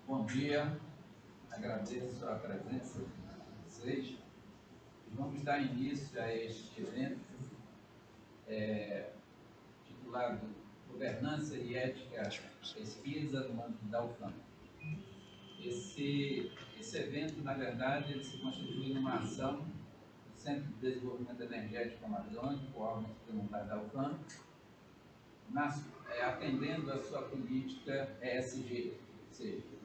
Bom dia, agradeço a presença de vocês. Vamos dar início a este evento titulado Governança e Ética Pesquisa no âmbito da UFAM. Esse evento, na verdade, ele se constitui numa ação do Centro de Desenvolvimento Energético Amazônico, órgão suplementar da UFAM, atendendo a sua política ESG, ou seja,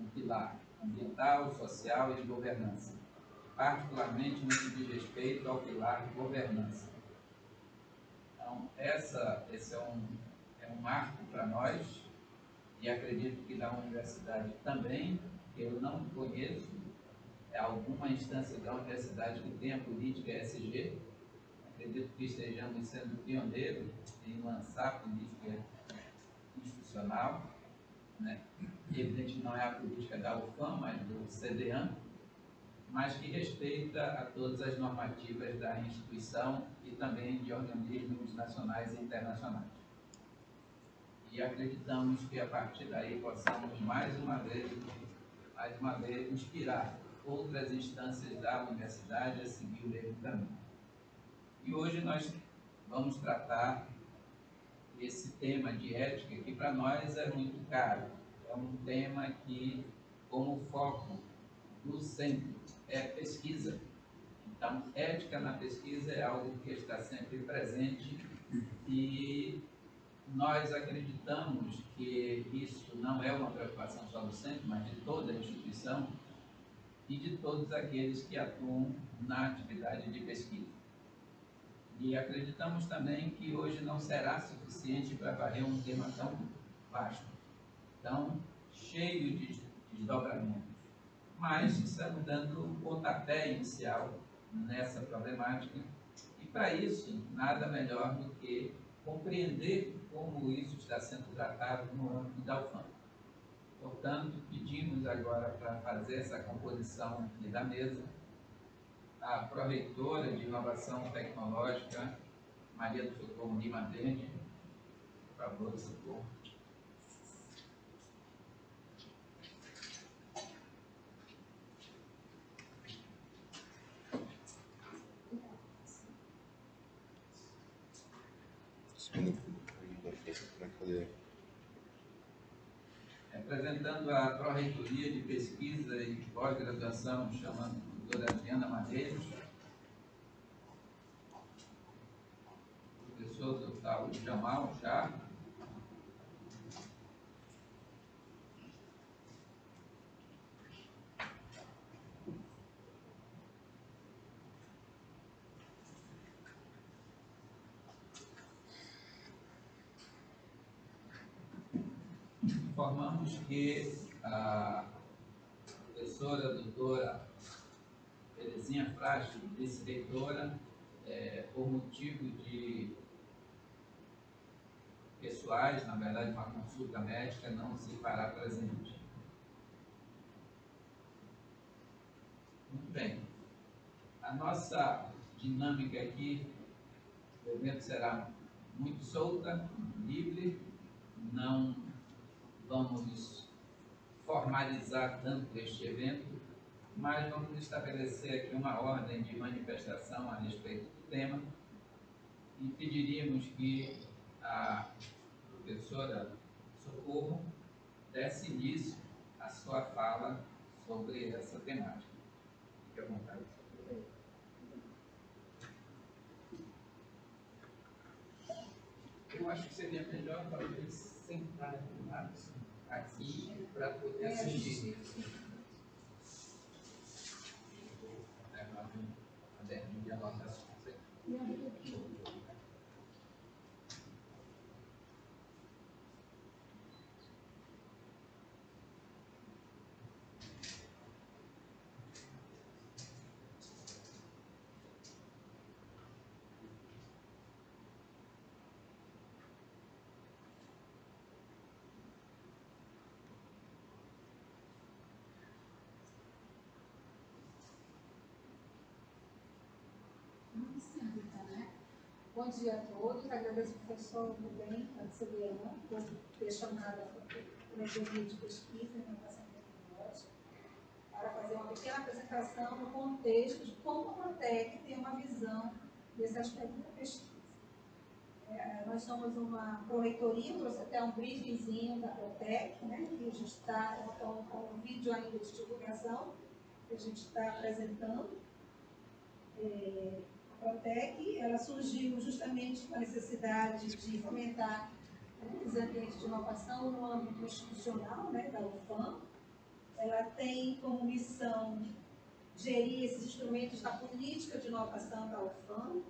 um pilar ambiental, social e de governança, particularmente no que diz respeito ao pilar de governança. Então, esse é um marco para nós, e acredito que na universidade também, que eu não conheço alguma instância da universidade que tenha política ESG. Acredito que estejamos sendo pioneiros em lançar política institucional, né? Evidente não é a política da UFAM, mas do CDAN, mas que respeita a todas as normativas da instituição e também de organismos nacionais e internacionais. E acreditamos que a partir daí possamos mais uma vez inspirar outras instâncias da universidade a seguir o mesmo caminho. E hoje nós vamos tratar esse tema de ética, que para nós é muito caro. É um tema que, como foco do centro, é pesquisa. Então, ética na pesquisa é algo que está sempre presente e nós acreditamos que isso não é uma preocupação só do centro, mas de toda a instituição e de todos aqueles que atuam na atividade de pesquisa. E acreditamos também que hoje não será suficiente para varrer um tema tão vasto, tão cheio de desdobramentos. Mas estamos dando um pontapé inicial nessa problemática e, para isso, nada melhor do que compreender como isso está sendo tratado no âmbito da UFAM. Portanto, pedimos agora para fazer essa composição aqui da mesa a pró-reitora de Inovação Tecnológica, Maria do Socorro Lima Dende. Por favor, Socorro. Representando a Pró-Reitoria de Pesquisa e Pós-Graduação, chamando a doutora Adriana Madeiros, o professor Dr. Jamal Chá, informamos que a professora doutora Terezinha Frasco, vice-reitora, por motivo de pessoais, na verdade uma consulta médica, não se fará presente. Muito bem. A nossa dinâmica aqui, o evento será muito solta, livre, não vamos formalizar tanto este evento, mas vamos estabelecer aqui uma ordem de manifestação a respeito do tema e pediríamos que a professora Socorro desse início à sua fala sobre essa temática. Fique à vontade. Eu acho que seria melhor talvez sentar aqui para poder assistir. Caderno de anotações. Bom dia a todos, agradeço ao professor também, a Celiana, por ter chamado Pró-Reitoria de Pesquisa e Inovação Tecnológica, para fazer uma pequena apresentação no contexto de como a Protec tem uma visão desse aspecto da pesquisa. Nós somos uma pró-reitoria, trouxe até um briefingzinho da Protec, né, que a gente está com um vídeo ainda de divulgação, que a gente está apresentando. A Protec, ela surgiu justamente com a necessidade de fomentar os ambientes de inovação no âmbito institucional, né, da UFAM. Ela tem como missão gerir esses instrumentos da política de inovação da UFAM,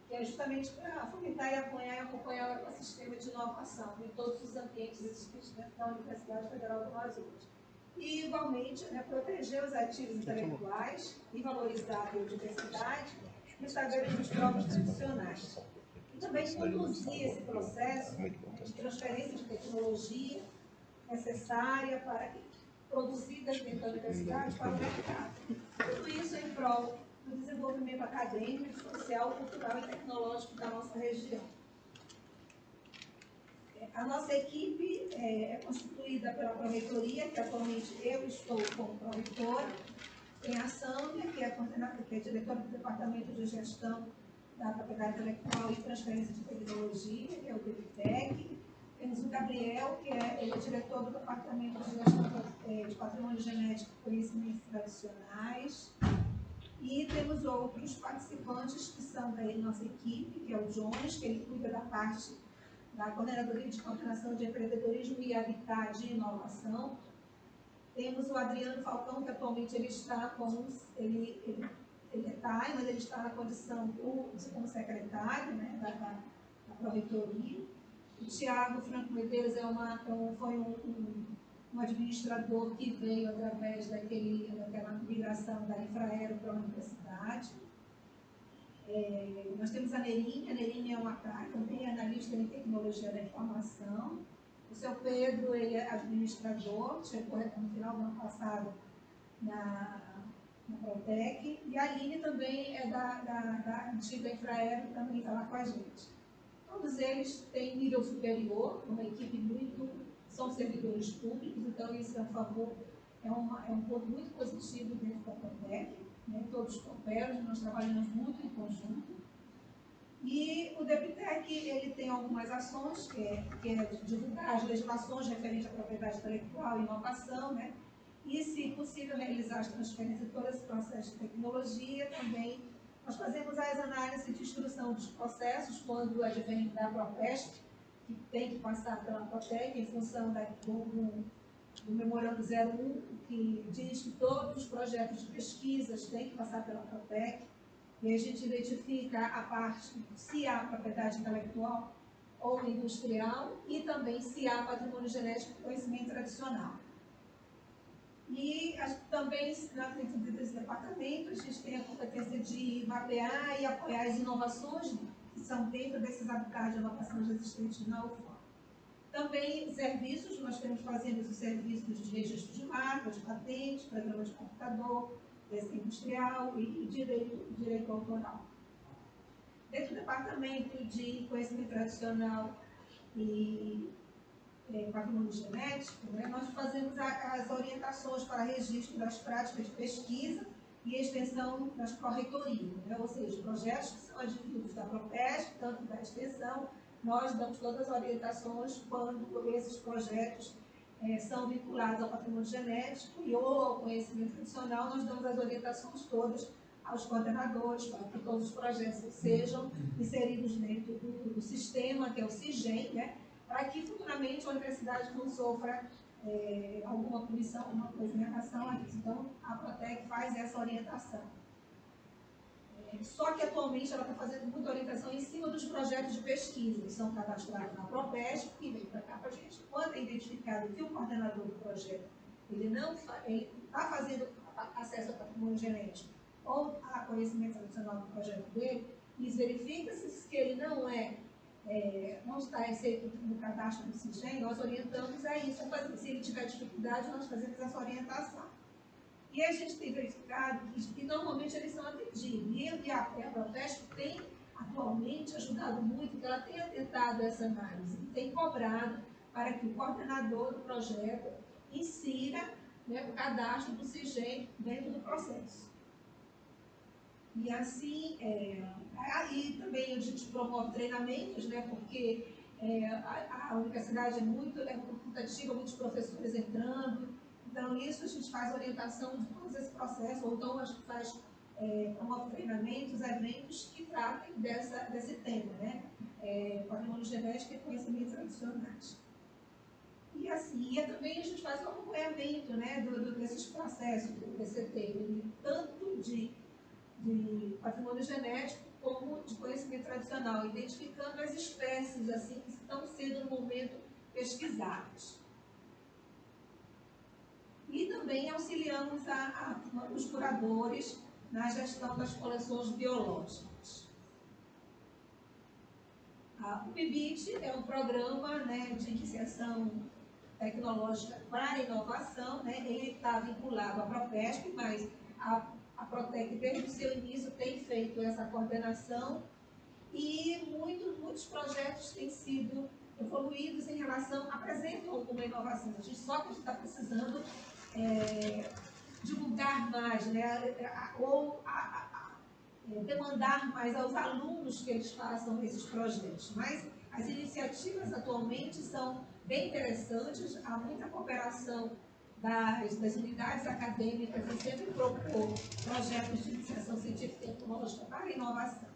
que é justamente para fomentar e apoiar e acompanhar o ecossistema de inovação em todos os ambientes existentes dentro da Universidade Federal do Amazonas. E, igualmente, proteger os ativos intelectuais e valorizar a biodiversidade nos saberes dos povos tradicionais. E também conduzir esse processo de transferência de tecnologia necessária para produzidas dentro da universidade para o mercado. Tudo isso em prol do desenvolvimento acadêmico, social, cultural e tecnológico da nossa região. A nossa equipe é constituída pela Pró-Reitoria, que atualmente eu estou como pró-reitora, tem a Sâmbia, que é diretora do Departamento de Gestão da Propriedade Intelectual e Transferência de Tecnologia, que é o DPTEC. Temos o Gabriel, que ele é diretor do Departamento de Gestão de Patrimônio Genético e Conhecimentos Tradicionais. E temos outros participantes que são da nossa equipe, que é o Jones, que ele cuida da parte da Coordenadoria de Coordenação de Empreendedorismo e Habitat de Inovação. Temos o Adriano Falcão, que atualmente ele está como, ele mas ele está na condição como secretário, né, da Pró-Reitoria. O Tiago Franco Medeiros foi um administrador que veio através daquela migração da Infraero para a universidade. Nós temos a Nerinha é uma também analista em tecnologia da informação. O seu Pedro, ele é administrador, chegou no final do ano passado na Protec. E a Aline também é da antiga Infraero, também está lá com a gente. Todos eles têm nível superior, uma equipe são servidores públicos, então isso é um favor, é um ponto muito positivo dentro da Protec, né? Todos cooperam, nós trabalhamos muito em conjunto. E o DPTEC, ele tem algumas ações, que é divulgar as legislações referentes à propriedade intelectual e inovação, né? E, se possível, realizar as transferências de todo esse processo de tecnologia. Também nós fazemos as análises de instrução dos processos quando advém da PROPESP, que tem que passar pela Protec em função do memorando 01, que diz que todos os projetos de pesquisas têm que passar pela Protec. E a gente identifica a parte se há propriedade intelectual ou industrial e também se há patrimônio genético e conhecimento tradicional. E também, dentro desse departamento, a gente tem a competência de mapear e apoiar as inovações que são dentro desses habitats de inovação existentes na UFAM. Também serviços, nós temos fazendo os serviços de registro de marca, de patente, programa de computador, desenho industrial e direito autoral. Dentro do departamento de conhecimento tradicional e patrimônio genético, né, nós fazemos as orientações para registro das práticas de pesquisa e extensão das pró-reitorias, né, ou seja, projetos que são advindos da PROPESP, tanto da extensão, nós damos todas as orientações quando esses projetos são vinculados ao patrimônio genético ou ao conhecimento tradicional, nós damos as orientações todas aos coordenadores para que todos os projetos sejam inseridos dentro do sistema, que é o CIGEM, né, para que futuramente a universidade não sofra alguma punição, alguma coisa em relação a isso. Então, a Protec faz essa orientação. Só que atualmente ela está fazendo muita orientação em cima dos projetos de pesquisa que são cadastrados na PROPESP e vem para cá para a gente. Quando é identificado que o coordenador do projeto ele está fazendo acesso ao patrimônio genético ou a conhecimento tradicional do projeto dele, e verifica-se que ele não está inserido no cadastro do CIGEM, nós orientamos a isso. Se ele tiver dificuldade, nós fazemos essa orientação. E a gente tem verificado que normalmente eles são atendidos. E a Protesp tem atualmente ajudado muito, que ela tem atentado a essa análise, tem cobrado para que o coordenador do projeto insira, né, o cadastro do CIGEM dentro do processo. E assim, aí também a gente promove treinamentos, né, porque a universidade é muito computativa, muitos professores entrando, então isso a gente faz orientação de todo esse processo, ou então a gente promove treinamentos, eventos que tratem desse tema, né, patrimônio genético e conhecimentos tradicionais. E assim, também a gente faz um acompanhamento, né, desses processos do PCT, tanto de patrimônio genético como de conhecimento tradicional, identificando as espécies assim, que estão sendo no momento pesquisadas. E também auxiliamos os curadores na gestão das coleções biológicas. O PIBIT é um programa, né, de iniciação tecnológica para a inovação, né? Ele está vinculado à Propesp, mas a Protec, desde o seu início, tem feito essa coordenação e muitos projetos têm sido evoluídos em relação, apresentam alguma inovação. Só que a gente está precisando divulgar mais, né? Ou demandar mais aos alunos que eles façam esses projetos. Mas as iniciativas atualmente são bem interessantes, há muita cooperação das unidades acadêmicas e sempre propor projetos de iniciação científica e tecnológica para a inovação.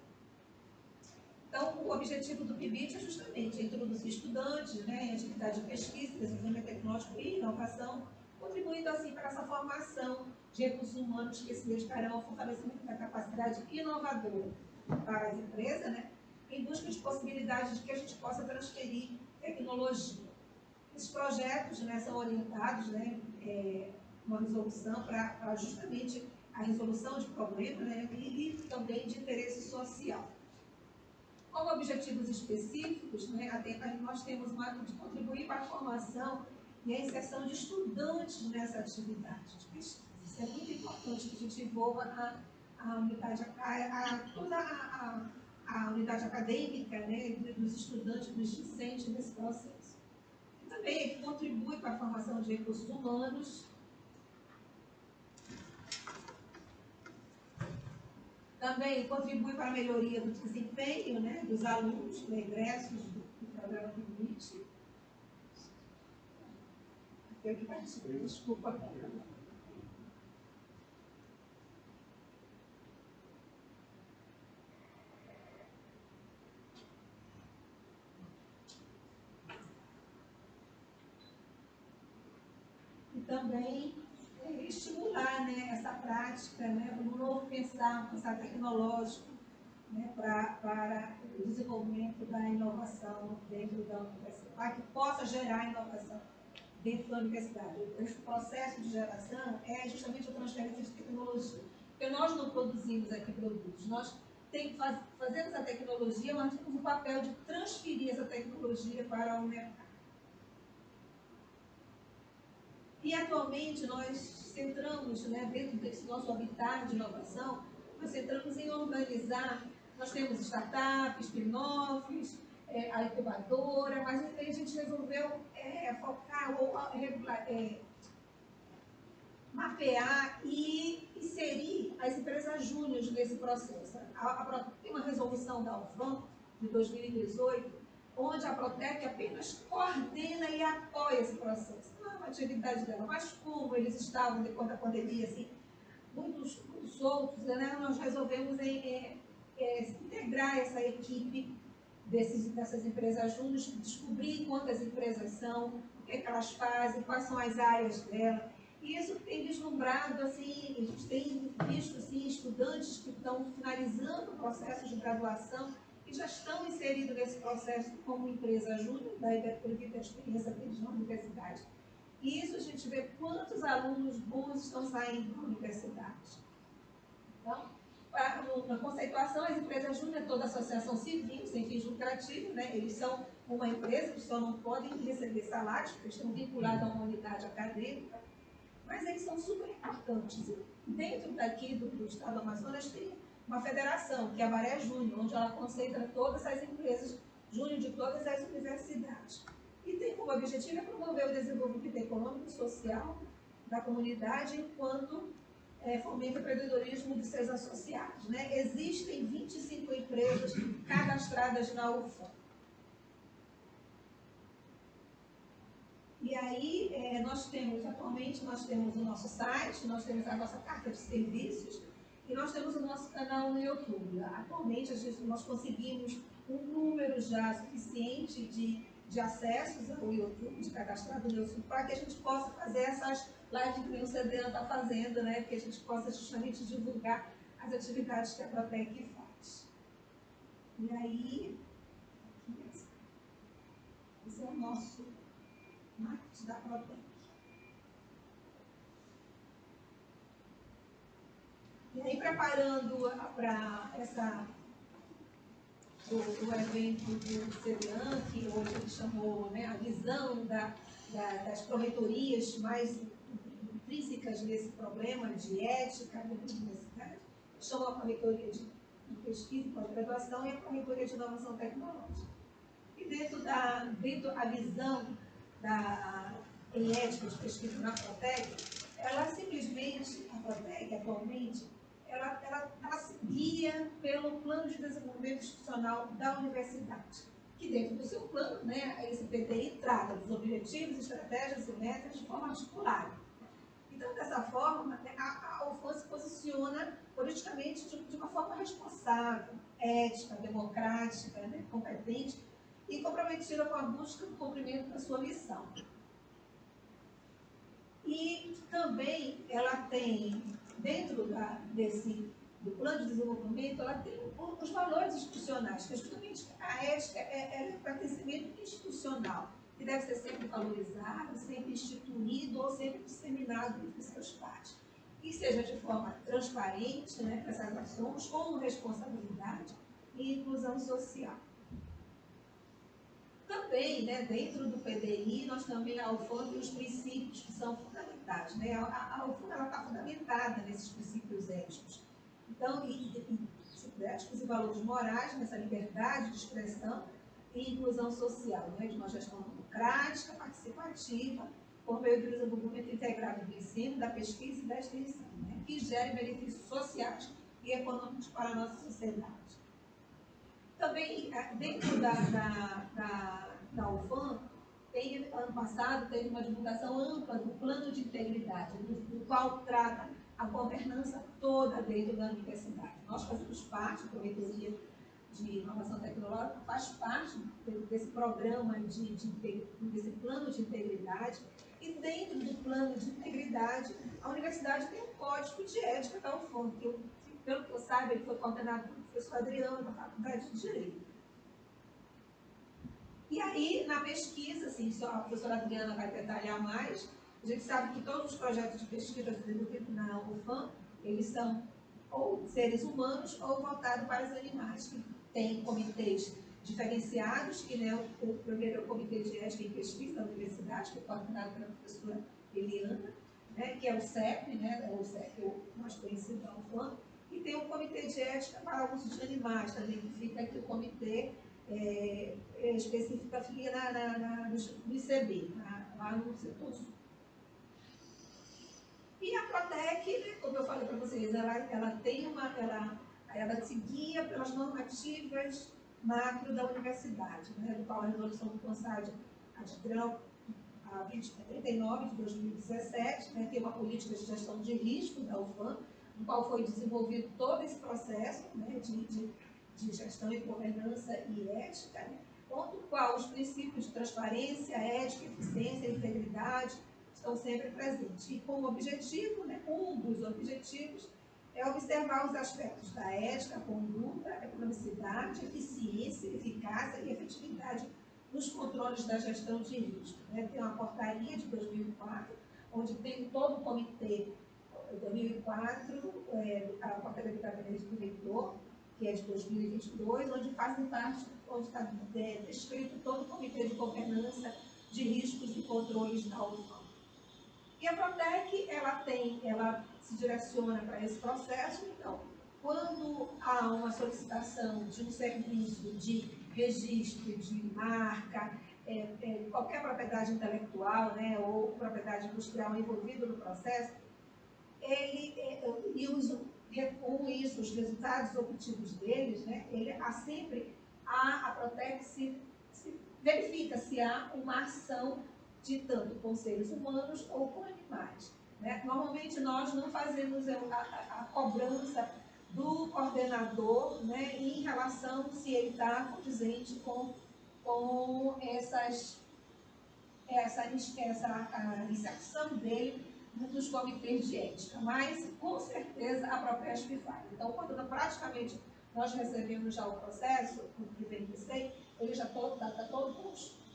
Então, o objetivo do PIBIT é justamente introduzir estudantes, né, em atividade de pesquisa, desenvolvimento tecnológico e inovação, contribuindo assim para essa formação de recursos humanos que se dedicarão ao fortalecimento da capacidade inovadora para as empresas, né, em busca de possibilidades de que a gente possa transferir tecnologia. Esses projetos, né, são orientados, né, uma resolução para justamente a resolução de problemas, né, e também de interesse social. Como objetivos específicos, né, nós temos de contribuir para a formação e a inserção de estudantes nessa atividade de pesquisa. Isso é muito importante que a gente envolva toda a unidade acadêmica, né, dos estudantes, dos discentes nesse processo. E também contribui para a formação de recursos humanos. Também contribui para a melhoria do desempenho, né, dos alunos, egressos do programa PIBIT. Desculpa. E também estimular, né, essa prática, né, um novo pensar tecnológico, né, para o desenvolvimento da inovação dentro da universidade, para que possa gerar inovação dentro da universidade. Esse processo de geração é justamente a transferência de tecnologia, porque nós não produzimos aqui produtos, nós fazemos a tecnologia, mas temos o papel de transferir essa tecnologia para o mercado. E atualmente nós centramos, né, dentro desse nosso habitat de inovação, nós centramos em organizar, nós temos startups, spin-offs, a incubadora, mas a gente resolveu focar ou mapear e inserir as empresas júniores nesse processo. Tem uma resolução da UFAM de 2018, onde a Protec apenas coordena e apoia esse processo. Não é uma atividade dela, mas como eles estavam, depois da pandemia, assim, muito soltos, né, nós resolvemos integrar essa equipe dessas empresas júniores, descobrir quantas empresas são, o que é que elas fazem, quais são as áreas dela. E isso tem vislumbrado, assim, a gente tem visto assim, estudantes que estão finalizando o processo de graduação e já estão inseridos nesse processo como empresa júnior, devido à experiência deles na universidade. E isso a gente vê quantos alunos bons estão saindo da universidade. Então, na conceituação, as empresas júnior é toda associação civil, sem fins lucrativos, né? Eles são uma empresa que só não podem receber salários, porque estão vinculados a uma unidade acadêmica, mas eles são super importantes. Dentro daqui do estado do Amazonas tem uma federação, que é a Maré Júnior, onde ela concentra todas as empresas júnior de todas as universidades. e tem como objetivo promover o desenvolvimento econômico e social da comunidade enquanto fomenta o empreendedorismo de seus associados. Né? Existem 25 empresas cadastradas na UFAM. E aí, atualmente, nós temos o nosso site, nós temos a nossa carta de serviços e nós temos o nosso canal no YouTube. Atualmente, nós conseguimos um número já suficiente de acessos ao YouTube, de cadastrado no YouTube, para que a gente possa fazer essas lives que o CDAN está fazendo, né? Que a gente possa justamente divulgar as atividades que a Protec faz. E aí, esse é o nosso marketing da Protec. E aí, preparando para o evento do CDAN, que hoje ele chamou, né, a visão das proreitorias mais intrínsecas nesse problema de ética da universidade, chamou a proreitoria de pesquisa e pós-graduação e a proreitoria de inovação tecnológica. E dentro da visão em ética de pesquisa na Protec, ela simplesmente, a Protec atualmente, ela se guia pelo plano de desenvolvimento institucional da universidade, que dentro do seu plano, né, esse PDI trata dos objetivos, estratégias e metas de forma articulada. Então, dessa forma, a UFAM se posiciona politicamente de uma forma responsável, ética, democrática, né, competente e comprometida com a busca do cumprimento da sua missão. E também ela tem, dentro do plano de desenvolvimento, ela tem os valores institucionais, que justamente a ética é pertencimento institucional, que deve ser sempre valorizado, sempre instituído ou sempre disseminado entre seus pares. Que seja de forma transparente, né, para essas ações, com responsabilidade e inclusão social. Também, né, dentro do PDI, nós também, a UFAM tem os princípios que são fundamentais. Né? A UFAM está fundamentada nesses princípios éticos. Então, éticos e valores morais, nessa liberdade de expressão e inclusão social, né, de uma gestão democrática, participativa, por meio do desenvolvimento integrado do ensino, da pesquisa e da extensão, né, que gere benefícios sociais e econômicos para a nossa sociedade. Também, dentro da UFAM, ano passado, teve uma divulgação ampla do plano de integridade, do qual trata a governança toda dentro da universidade. Nós fazemos parte, a Proreitoria de Inovação Tecnológica faz parte desse programa, desse plano de integridade, e dentro do plano de integridade, a universidade tem um código de ética da UFAM, que, pelo que eu saiba, ele foi coordenado pelo professor Adriano, da Faculdade de Direito. E aí, na pesquisa, assim, a professora Adriana vai detalhar mais, a gente sabe que todos os projetos de pesquisa desenvolvidos na UFAM, eles são ou seres humanos ou voltados para os animais, que tem comitês diferenciados, que, né, o primeiro é o Comitê de Ética e Pesquisa da Universidade, que é coordenado pela professora Eliana, né, que é o CEP, né, o CEP é o mais conhecido da UFAM, e tem um Comitê de Ética para o uso de animais, também, que fica aqui o comitê específico fica no ICB, lá no setor sul. E a Protec, né, como eu falei para vocês, ela se guia pelas normativas macro da universidade, né, do qual a resolução do CONSAD a 2039 de 2017, né, tem uma política de gestão de risco da UFAM, no qual foi desenvolvido todo esse processo, né, de gestão e governança e ética, né, ponto qual os princípios de transparência, ética, eficiência e integridade estão sempre presentes. E com o objetivo, né, um dos objetivos é observar os aspectos da ética, conduta, economicidade, eficiência, eficácia e efetividade nos controles da gestão de risco. Né? Tem uma portaria de 2004, onde tem todo o comitê, 2004, a portaria do gabinete do reitor, que é de 2022, onde fazem parte, onde está descrito todo o comitê de governança de riscos e controles da UFAM. E a Protec, ela se direciona para esse processo. Então, quando há uma solicitação de um serviço de registro de marca, qualquer propriedade intelectual, né, ou propriedade industrial envolvida no processo, com isso, os resultados obtidos deles, né, a Protec se verifica se há uma ação de tanto com seres humanos ou com animais. Né? Normalmente nós não fazemos a cobrança do coordenador, né, em relação se ele está condizente com essa inserção dele nos comitês de ética, mas com certeza a Propesp faz. Então, quando praticamente nós recebemos já o processo, o que vem de SEI, ele já está todo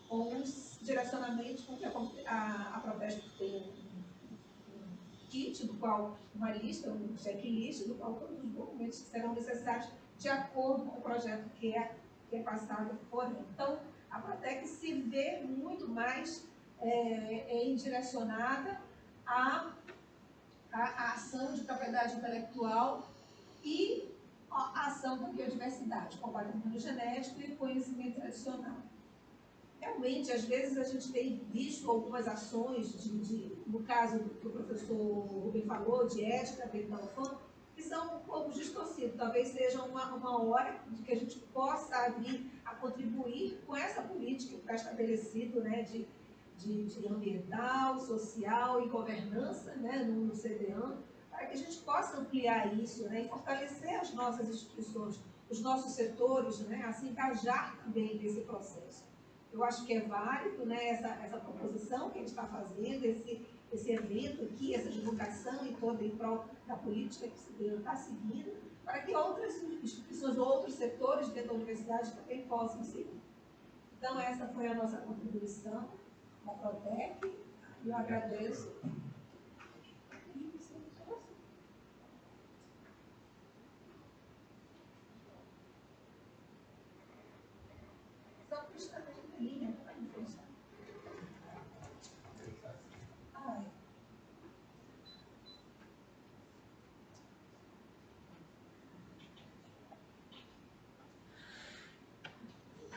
com os direcionamentos, porque a Propesp tem um kit, do qual uma lista, um checklist, do qual todos os documentos que serão necessários de acordo com o projeto que é passado por ele. Então, a Protec se vê muito mais direcionada à ação de propriedade intelectual e a ação da biodiversidade, com patrimônio genético e conhecimento tradicional. Realmente, às vezes, a gente tem visto algumas ações, no caso que o professor Rubem falou, de ética dentro da UFAM, que são um pouco distorcidos. Talvez seja uma hora de que a gente possa vir a contribuir com essa política que está estabelecida, né, de ambiental, social e governança, né, no CDAM, para que a gente possa ampliar isso, né, e fortalecer as nossas instituições, os nossos setores, né, a se engajar também nesse processo. Eu acho que é válido, né, essa proposição que a gente está fazendo, esse evento aqui, essa divulgação em prol da política que o CDAM está seguindo, para que outras instituições, outros setores dentro da universidade também possam seguir. Então, essa foi a nossa contribuição à Protec. Eu agradeço. Só para estar na linha, para não fechar.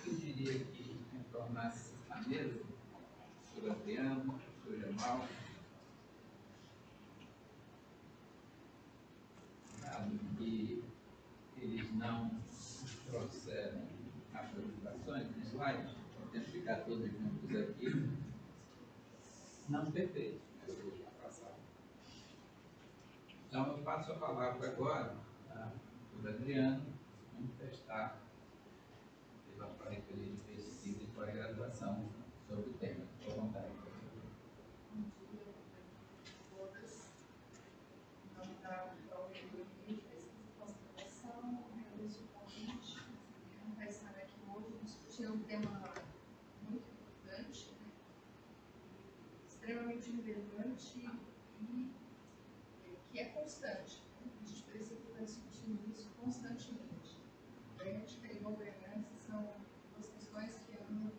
Eu diria que retornasse à mesa, o professor Adriano, o professor Jamal, dado que eles não trouxeram apresentações de slides, temos que ficar todos juntos aqui, não perfeito, mas eu vou passar. Então, eu passo a palavra agora para o Adriano manifestar pela Pró-Reitoria de Pesquisa e Pós-Graduação sobre o tema. Fique à vontade. Bom dia a todas. Em nome da Pró-Reitoria de Pesquisa e Pós-Graduação, agradeço o convite. Vai estar aqui hoje discutindo um tema muito importante, né? Extremamente relevante e que é constante. A gente precisa estar discutindo isso constantemente. Ética e governança são duas questões que andam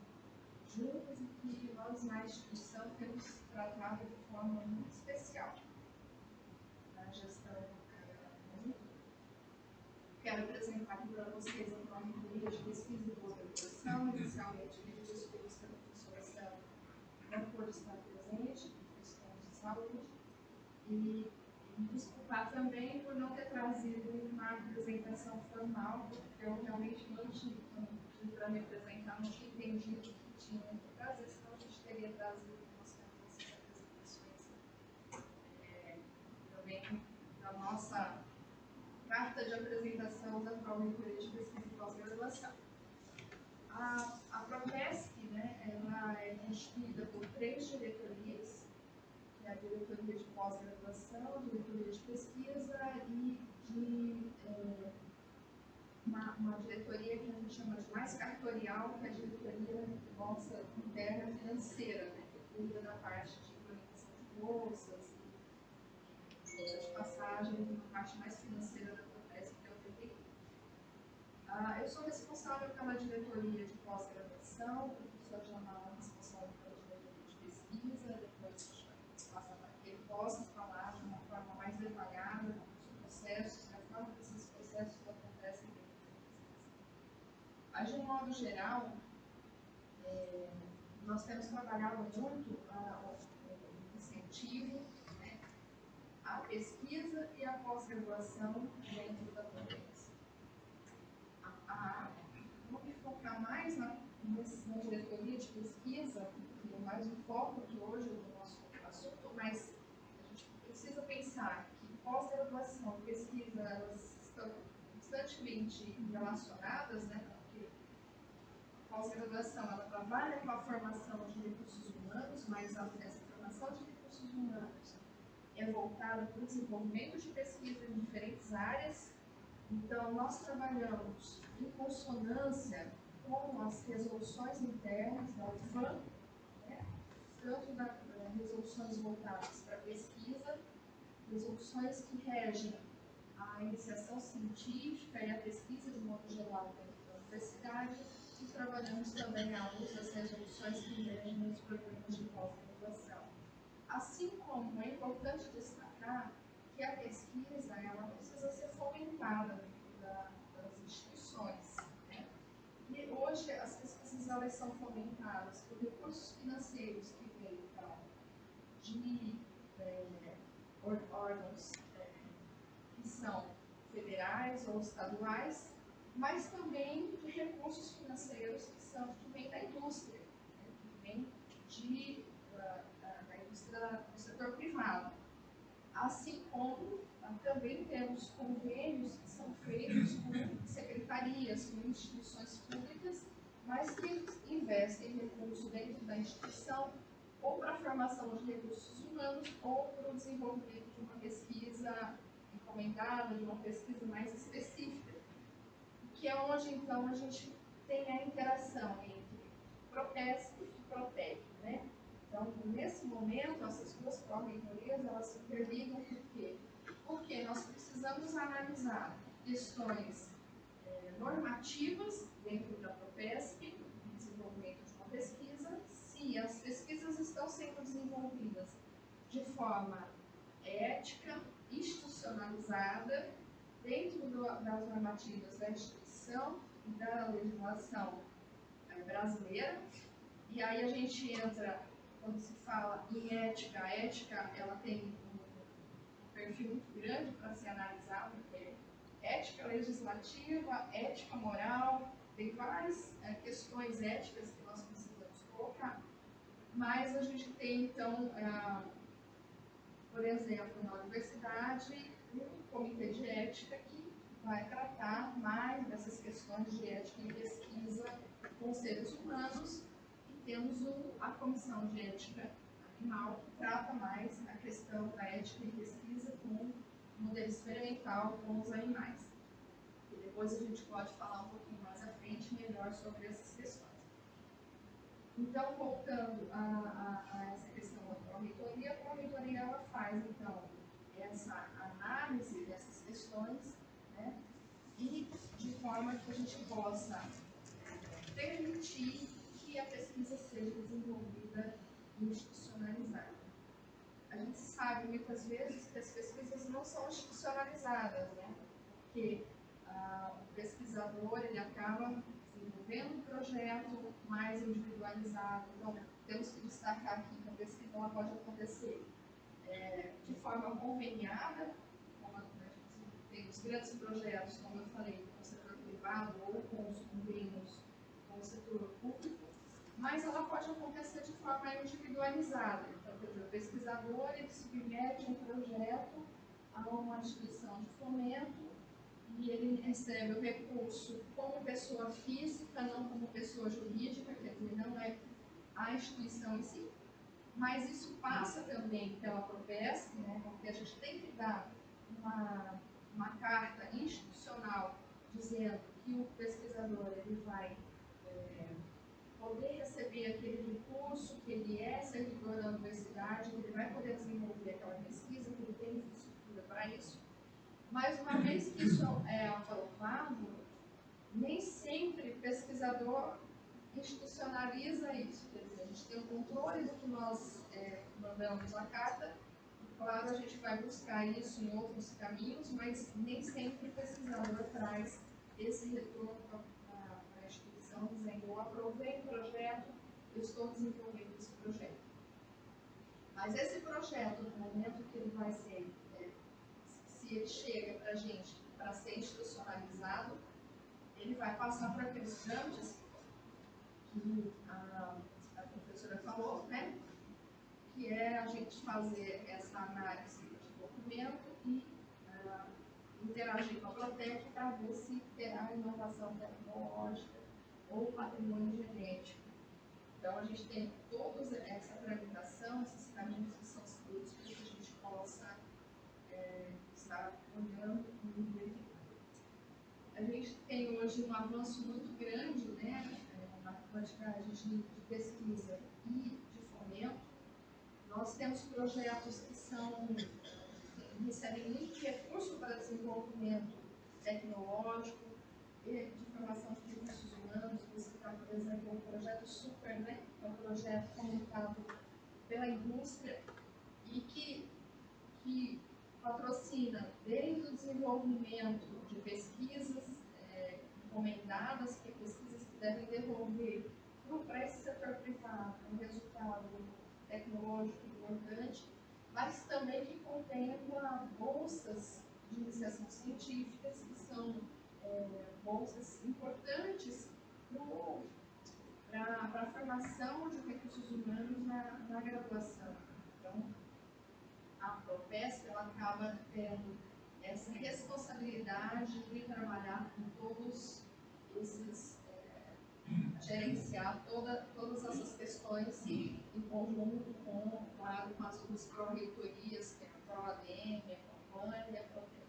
juntas e que nós, na instituição, temos tratado de forma muito especial na gestão pública. Quero apresentar aqui para vocês a Pró-Reitoria de Pesquisa e Pós-Graduação, inicialmente pedir desculpas pela professora não pôde estar presente, por questões de saúde, e desculpar também por não ter trazido uma apresentação formal, porque eu realmente não tive para me apresentar, não tinha entendido o que tinha que trazer, senão a gente teria trazido essas apresentações também da nossa carta de apresentação da Pró-Reitoria de Pesquisa e Pós-Graduação. A Propesc, né, ela é constituída por 3 diretorias, que é a diretoria de pós-graduação, a diretoria de pesquisa e uma diretoria que a gente chama de mais cartorial, que é a diretoria nossa interna financeira, né, que cuida da parte de implementação de bolsas e de passagem, a parte mais financeira da Propesc, que é o PPI. Eu sou responsável pela diretoria de pós-graduação, o professor Jamal é responsável pela diretoria de pesquisa, depois passa para que ele possa falar de uma forma mais detalhada dos processos, a forma que esses processos acontecem dentro da pesquisa. Mas, de um modo geral, nós temos trabalhado muito o incentivo, né, à pesquisa e à pós-graduação dentro da Provence. Vou me focar mais na diretoria de pesquisa, que é mais um foco aqui hoje do nosso assunto, mas a gente precisa pensar que pós-graduação e pesquisa, elas estão constantemente relacionadas, né, porque a pós-graduação ela trabalha com a formação de recursos humanos, mas essa formação de recursos humanos é voltada para o desenvolvimento de pesquisa em diferentes áreas. Então, nós trabalhamos em consonância com as resoluções internas da UFAM, né? Tanto das resoluções voltadas para a pesquisa, resoluções que regem a iniciação científica e a pesquisa de modo geral dentro da universidade, e trabalhamos também algumas das resoluções que regem os programas de pós-graduação. Assim como é importante destacar que a pesquisa ela precisa ser fomentada dentro das instituições, né? E hoje as pesquisas elas são fomentadas por recursos financeiros que vêm então, de órgãos que são federais ou estaduais, mas também de recursos financeiros que vêm da indústria, né? Que vêm da indústria do setor privado. Assim como também temos convênios que são feitos com secretarias, com instituições públicas, mas que investem recursos dentro da instituição ou para a formação de recursos humanos ou para o desenvolvimento de uma pesquisa encomendada, de uma pesquisa mais específica, que é onde então a gente tem a interação entre PROPESP e PROTEC, né? Então, nesse momento, essas duas pró-reitorias, elas se interligam por quê? Porque nós precisamos analisar questões normativas dentro da PROPESP, no desenvolvimento de uma pesquisa, se as pesquisas estão sendo desenvolvidas de forma ética, institucionalizada, dentro das normativas da instituição e da legislação brasileira. E aí a gente entra, quando se fala em ética, a ética ela tem um perfil muito grande para ser analisado, porque ética legislativa, ética moral, tem várias questões éticas que nós precisamos colocar. Mas a gente tem, então, por exemplo, na universidade, um comitê de ética que vai tratar mais dessas questões de ética em pesquisa com seres humanos, e temos a Comissão de Ética Animal, que trata mais a questão da ética em pesquisa com modelo experimental com os animais. E depois a gente pode falar um pouquinho mais à frente melhor sobre essas questões. Então, voltando a essa questão da pró-reitoria, a pró-reitoria ela faz, então, essa análise dessas questões, né, e de forma que a gente possa permitir que a pesquisa seja desenvolvida e institucionalizada. A gente sabe, muitas vezes, que as pesquisas não são institucionalizadas, né, porque o pesquisador ele acaba desenvolvendo um projeto mais individualizado. Então, temos que destacar aqui que a pesquisa ela pode acontecer de forma conveniada, como a gente tem os grandes projetos, como eu falei, com o setor privado ou com os convênios com o setor público, mas ela pode acontecer de forma individualizada. Então, quer dizer, o pesquisador ele submete um projeto a uma instituição de fomento e ele recebe o recurso como pessoa física, não como pessoa jurídica, quer dizer, não é a instituição em si, mas isso passa também pela PROPESP, né, porque a gente tem que dar uma carta institucional dizendo que o pesquisador ele vai poder receber aquele recurso, que ele é servidor da universidade, que ele vai poder desenvolver aquela pesquisa, que ele tem infraestrutura para isso. Mas uma vez que isso é aprovado, nem sempre o pesquisador institucionaliza isso. Quer dizer, a gente tem o controle do que nós mandamos a carta, e claro, a gente vai buscar isso em outros caminhos, mas nem sempre o pesquisador traz esse retorno para a instituição, dizendo: eu aprovei o projeto eu estou desenvolvendo esse projeto. Mas esse projeto, no momento que ele vai ser, se ele chega para a gente para ser institucionalizado, ele vai passar por aqueles trâmites que a professora falou, né? Que é a gente fazer essa análise de documento e interagir com a Protec para ver se terá inovação tecnológica ou patrimônio genético. Então, a gente tem toda essa tramitação, esses caminhos que são seguidos para que a gente possa estar olhando e verificando. A gente tem hoje um avanço muito grande, né, na quantidade de pesquisa e de fomento. Nós temos projetos que recebem muito recurso para desenvolvimento tecnológico e de formação de recursos humanos. Você está, por exemplo, o projeto Super, né? É um projeto fomentado pela indústria e que patrocina desde o desenvolvimento de pesquisas encomendadas, que pesquisas que devem devolver para esse setor privado um resultado tecnológico importante, mas também que contempla bolsas de iniciação científicas, que são bolsas importantes para a formação de recursos humanos na graduação. Então, a Propesp ela acaba tendo essa responsabilidade de trabalhar com todos esses, gerenciar todas essas questões em conjunto com, claro, com as pró-reitorias, que é a ProADM, a Proplan e a Protec.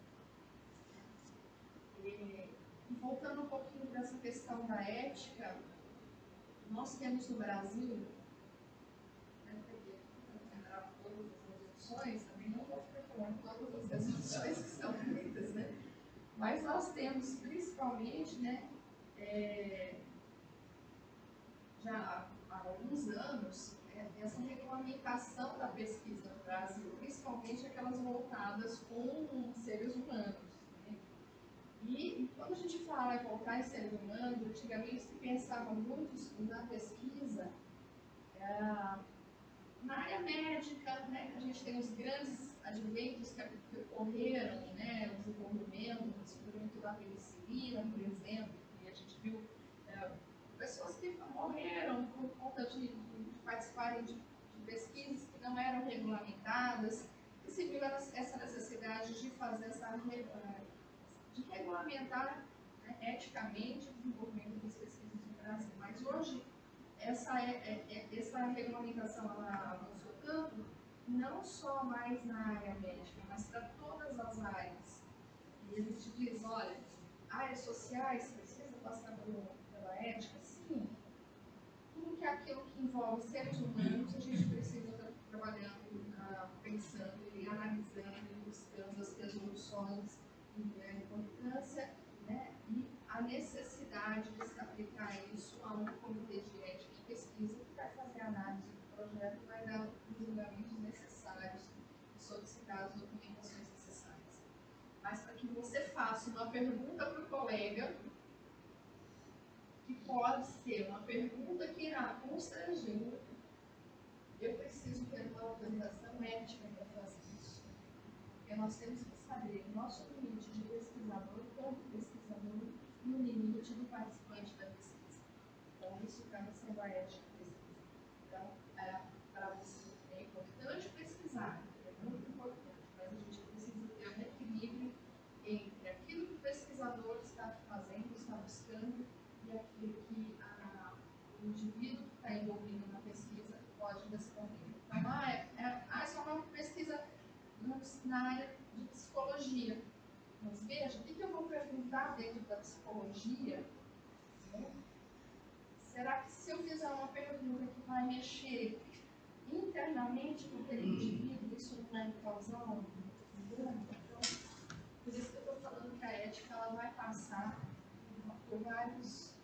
E voltando um pouquinho para essa questão da ética, nós temos no Brasil, todas as resoluções, também não vou ficar falando todas as resoluções que são feitas, né? Mas nós temos principalmente, né, já há alguns anos, essa regulamentação da pesquisa no Brasil, principalmente aquelas voltadas com seres humanos. Né? E quando a gente fala em voltar em seres humanos, antigamente se pensava muito na pesquisa na área médica, né? A gente tem os grandes adventos que ocorreram, né? O desenvolvimento da penicilina, por exemplo, e a gente viu pessoas que morreram por conta de participarem de pesquisas que não eram regulamentadas, e se viu essa necessidade de fazer de regulamentar, né, eticamente o desenvolvimento das pesquisas no Brasil. Mas hoje essa regulamentação ela avançou tanto, não só mais na área médica, mas para todas as áreas. E a gente diz, olha, áreas sociais precisam passar pela ética, sim. Tudo que é aquilo que envolve seres humanos, a gente precisa estar trabalhando, pensando e analisando e buscando as resoluções e a importância, né, e a necessidade de se aplicar isso a um comitê de ética e pesquisa que vai fazer a análise do projeto e vai dar os julgamentos necessários e solicitar as documentações necessárias. Mas para que você faça uma pergunta para o colega, que pode ser uma pergunta que irá constranger, eu preciso ter uma autorização ética para fazer isso. Porque nós temos que saber o nosso limite de pesquisador, quanto pesquisador, e o limite do participante da pesquisa. Então, isso acaba sendo a ética da pesquisa. Então, para você, é importante pesquisar, é muito importante, mas a gente precisa ter um equilíbrio entre aquilo que o pesquisador está fazendo, está buscando, e aquilo que o indivíduo que está envolvido na pesquisa pode responder. Então, é só uma pesquisa na área de psicologia. Mas veja, o que eu vou perguntar dentro da psicologia? Né? Será que se eu fizer uma pergunta que vai mexer internamente com aquele indivíduo, isso não vai causar um dano? Então, por isso que eu estou falando que a ética ela vai passar por várias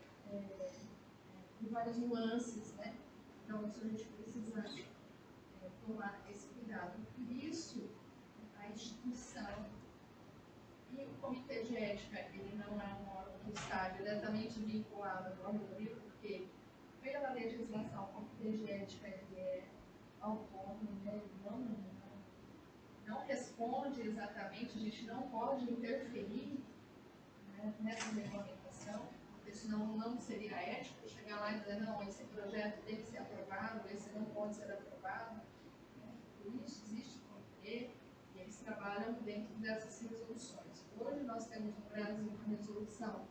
nuances, né? Então, isso a gente precisa tomar esse cuidado. Por isso, a instituição e o comitê de ética, ele não é um órgão que está diretamente vinculado ao Rio, porque pela legislação Comitê de Ética ele é autônomo, né? Ele não responde exatamente, a gente não pode interferir, né, nessa regulamentação, porque senão não seria ético chegar lá e dizer, não, esse projeto tem que ser aprovado, esse não pode ser aprovado. Né? Por isso existe o comitê e eles trabalham dentro dessas resoluções. Hoje nós temos no Brasil uma resolução,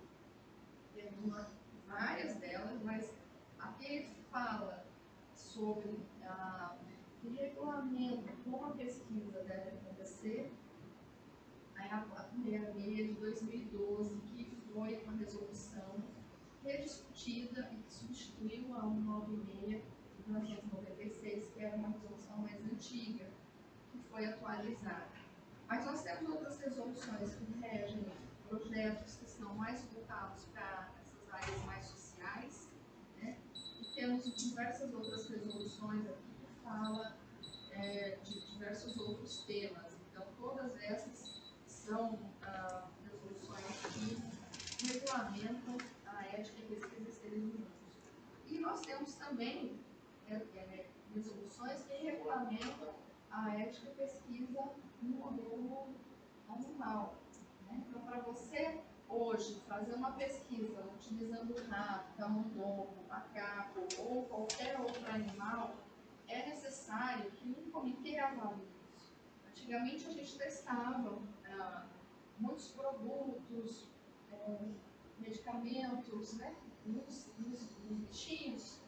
temos várias delas, mas a que fala sobre o regulamento, como a pesquisa deve acontecer, a 66 de 2012, que foi uma resolução rediscutida e que substituiu a 196 de 1996, que era uma resolução mais antiga, que foi atualizada. Mas nós temos outras resoluções que regem projetos que são mais voltados para essas áreas mais sociais, né? E temos diversas outras resoluções aqui que falam de diversos outros temas. Então, todas essas são resoluções que regulamentam a ética e pesquisa de seres humanos. E nós temos também resoluções que regulamentam a ética e pesquisa no modelo animal. Né? Então, para você hoje fazer uma pesquisa utilizando rato, camundongo, macaco ou qualquer outro animal, é necessário que um comitê avalie isso. Antigamente a gente testava muitos produtos, medicamentos, né, nos bichinhos,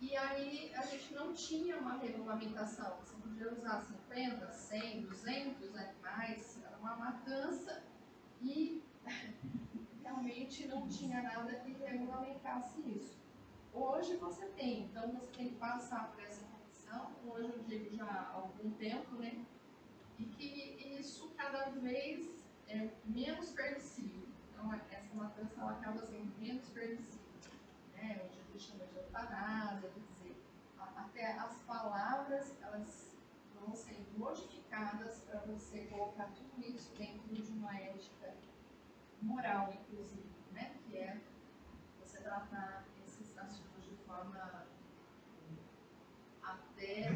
e aí a gente não tinha uma regulamentação. Você podia usar 50, 100, 200 animais, era uma matança e realmente não tinha nada que regulamentasse isso. Hoje você tem, então você tem que passar por essa comissão, hoje eu digo já há algum tempo, né? E que isso cada vez é menos permissível. Então essa matança ela acaba sendo menos permissível. Né? Hoje a gente chama de eutanásia, quer dizer, até as palavras elas vão sendo modificadas para você colocar tudo isso dentro de uma ética moral, inclusive, né? Que é você tratar esses assuntos de forma até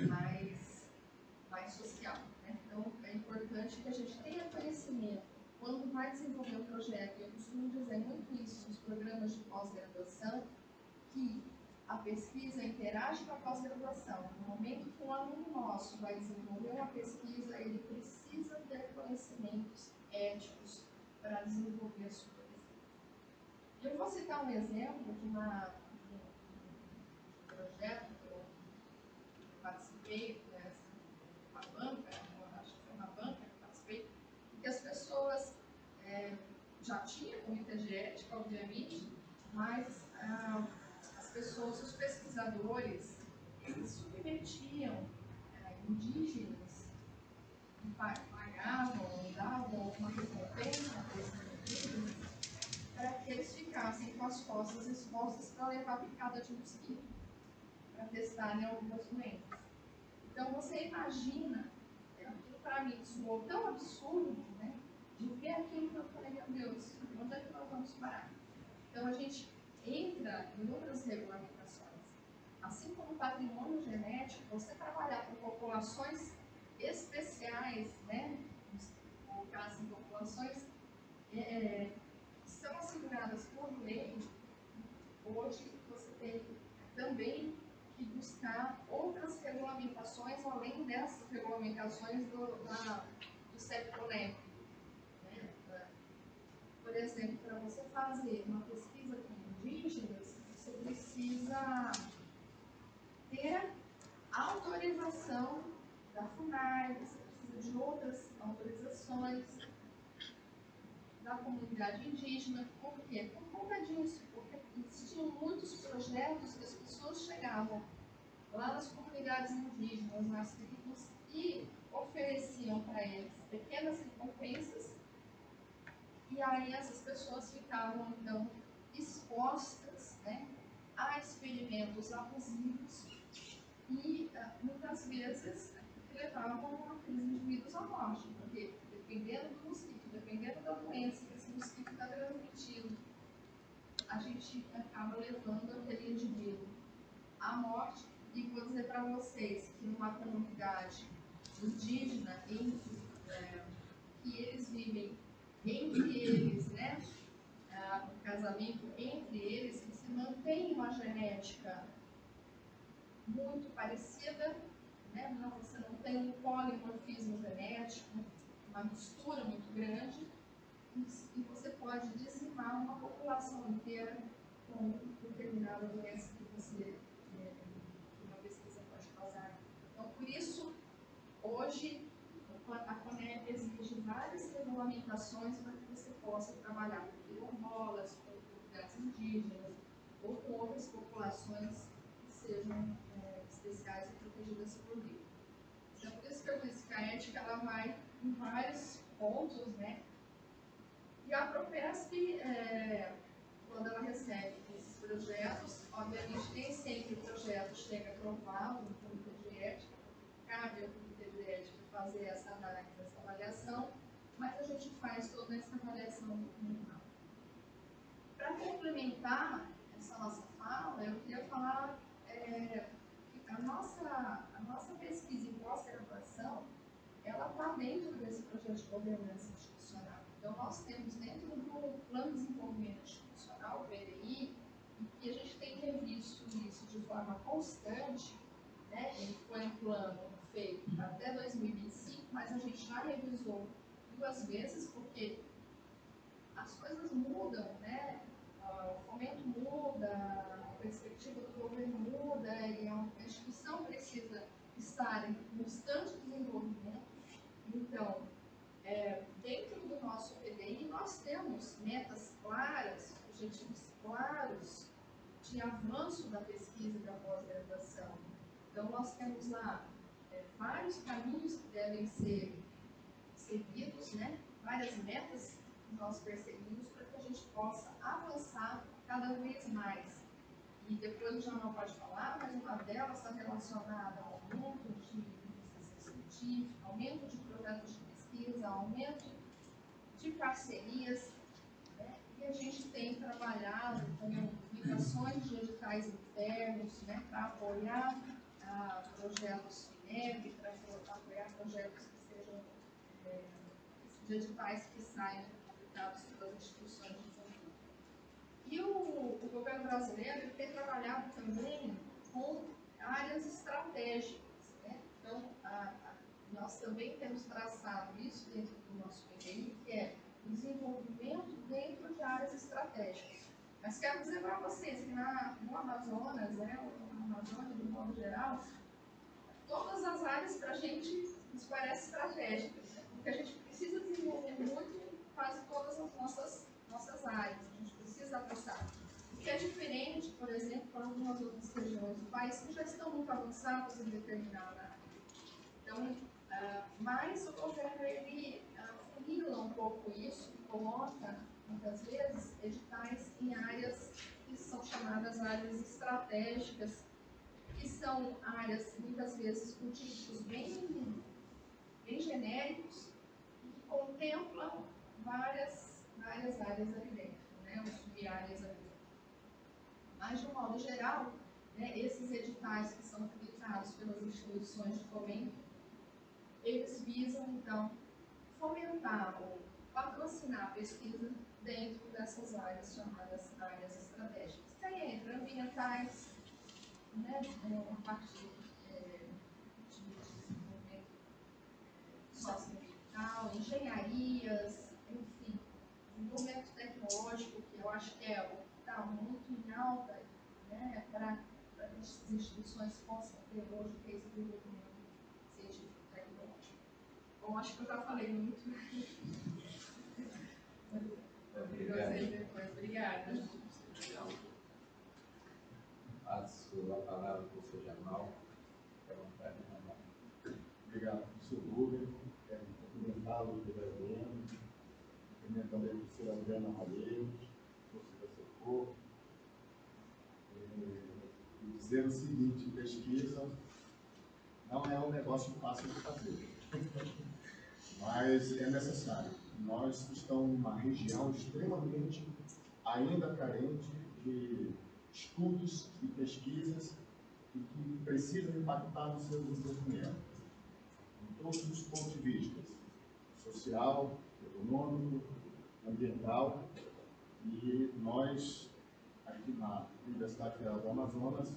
mais social. Né? Então, é importante que a gente tenha conhecimento. Quando vai desenvolver um projeto, eu costumo dizer muito isso nos programas de pós-graduação, que a pesquisa interage com a pós-graduação. No momento que um aluno nosso vai desenvolver uma pesquisa, ele precisa ter conhecimentos éticos para desenvolver a sua pesquisa. Eu vou citar um exemplo de um projeto que eu participei, uma banca, acho que foi uma banca que eu participei, que as pessoas já tinham comitê de ética, obviamente, mas as pessoas, os pesquisadores, eles submetiam indígenas e pagavam, davam alguma recompensa para esses indígenas para que eles ficassem com as costas expostas para levar picada de mosquito, para testarem algumas doenças. Então você imagina, aquilo para mim soou tão absurdo, né? De ver aquilo que eu falei, meu Deus, onde é que nós vamos parar? Então a gente entra em outras regulamentações. Assim como o patrimônio genético, você trabalhar com populações especiais, né? Colocar em populações que são asseguradas por lei, hoje você tem também que buscar outras regulamentações além dessas regulamentações do CEPCONEP. Né? Por exemplo, para você fazer uma pesquisa com indígenas, você precisa ter autorização da FUNAI, você precisa de outras autorizações da comunidade indígena. Por quê? Por conta disso, porque existiam muitos projetos que as pessoas chegavam lá nas comunidades indígenas, nas tribos, e ofereciam para eles pequenas recompensas, e aí essas pessoas ficavam, então, expostas, né, a experimentos abusivos e, muitas vezes, levavam aqueles indivíduos à morte, porque dependendo do mosquito, dependendo da doença que esse mosquito está transmitindo, a gente acaba levando aquele indivíduo à à morte. E vou dizer para vocês que numa comunidade indígena, que eles vivem entre eles, né? O casamento entre eles, que se mantém uma genética muito parecida, né? Você não tem um polimorfismo genético, uma mistura muito grande, e você pode dizimar uma população inteira com determinada doença que uma pesquisa pode causar. Então, por isso, hoje, a CONEP exige várias regulamentações para que você possa trabalhar com quilombolas, com comunidades indígenas, ou com outras populações que sejam especiais e protegidas por lei. Então, por isso que eu disse que a ética ela vai em vários pontos, né? E a Propesp, quando ela recebe esses projetos, obviamente nem sempre o projeto chega aprovado no Comitê de Ética, cabe ao Comitê de Ética fazer essa análise, essa avaliação, mas a gente faz toda essa avaliação documental. Para complementar essa nossa fala, eu queria falar que a nossa pesquisa em pós-graduação, ela está dentro desse projeto de governança institucional. Então, nós temos dentro do Plano de Desenvolvimento Institucional, o PDI, e que a gente tem revisto isso de forma constante, né? Ele foi um plano feito até 2025, mas a gente já revisou 2 vezes, porque as coisas mudam, né? O fomento muda, a perspectiva do governo muda, e a instituição precisa estar em constante desenvolvimento. Então, dentro do nosso PDI, nós temos metas claras, objetivos claros de avanço da pesquisa e da pós-graduação. Então, nós temos lá vários caminhos que devem ser seguidos, né? Várias metas que nós perseguimos para que a gente possa avançar cada vez mais. E depois o Jamal pode falar, mas uma delas está relacionada ao aumento de iniciação científica, aumento de projetos de pesquisa, aumento de parcerias, né? E a gente tem trabalhado com publicações de editais internos, né, para apoiar projetos FINEP, para apoiar projetos que sejam de editais que saiam publicados pelas instituições de desenvolvimento. E o governo brasileiro ele tem trabalhado também com áreas estratégicas, né? Então, nós também temos traçado isso dentro do nosso PDI, que é o desenvolvimento dentro de áreas estratégicas. Mas quero dizer para vocês que no Amazonas, né, na Amazônia, de modo geral, todas as áreas para a gente nos parecem estratégicas, né? Porque a gente precisa desenvolver muito quase todas as nossas áreas, a gente precisa avançar. O que é diferente, por exemplo, para algumas outras regiões do país que já estão muito avançadas em determinada área. Então, mas o governo ele funila um pouco isso e coloca, muitas vezes, editais em áreas que são chamadas áreas estratégicas, que são áreas, muitas vezes, com títulos bem genéricos e que contemplam várias áreas ali dentro, né, ou sub-áreas ali dentro. Mas, de um modo geral, né, esses editais que são publicados pelas instituições de fomento, eles visam, então, fomentar ou patrocinar a pesquisa dentro dessas áreas chamadas áreas estratégicas. Que aí entra ambientais, né, a parte de desenvolvimento socioambiental, engenharias, enfim, desenvolvimento tecnológico, que eu acho que é o que está muito em alta, né, para que as instituições possam ter hoje esse desenvolvimento científico e tecnológico. Bom, acho que eu já falei muito. Obrigada. Passo a palavra para o professor Jamal. Obrigado, professor Rubem. Quero cumprimentá-lo primeiramente. Cumprimento também a professora Adriana Malheiros, professora Socorro. E dizer o seguinte: pesquisa não é um negócio fácil de fazer, mas é necessário. Nós estamos numa região extremamente ainda carente de estudos e pesquisas e que precisam impactar nos seus desenvolvimentos, em todos os pontos de vista, social, econômico, ambiental, e nós, aqui na Universidade Federal do Amazonas,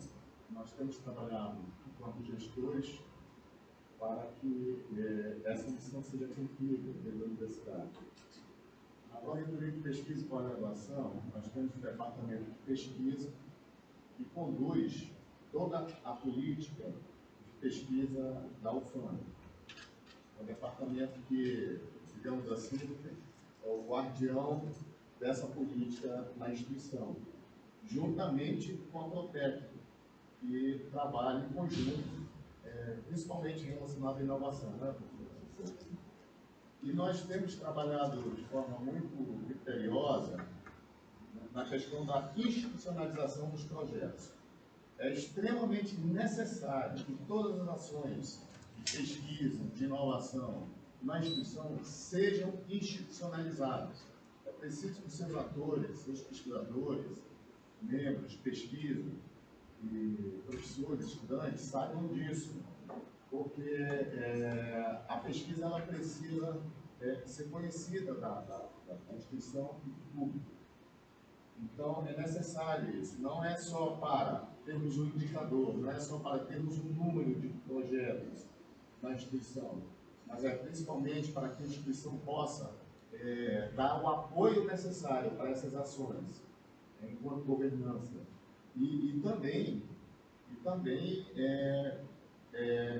nós temos trabalhado enquanto gestores para que essa missão seja cumprida pela universidade. Na Corredoria de Pesquisa e Pós-Graduação, nós temos um departamento de pesquisa que conduz toda a política de pesquisa da UFAM. É um departamento que, digamos assim, é o guardião dessa política na instituição, juntamente com a Protec, que trabalha em conjunto, principalmente relacionado à inovação, né, professor? E nós temos trabalhado de forma muito criteriosa na questão da institucionalização dos projetos. É extremamente necessário que todas as ações de pesquisa, de inovação na instituição sejam institucionalizadas. É preciso que seus atores, seus pesquisadores, membros de pesquisa, e professores, estudantes, saibam disso, porque a pesquisa ela precisa ser conhecida da instituição e do público. Então, é necessário isso. Não é só para termos um indicador, não é só para termos um número de projetos na instituição, mas é principalmente para que a instituição possa dar o apoio necessário para essas ações, enquanto governança. E também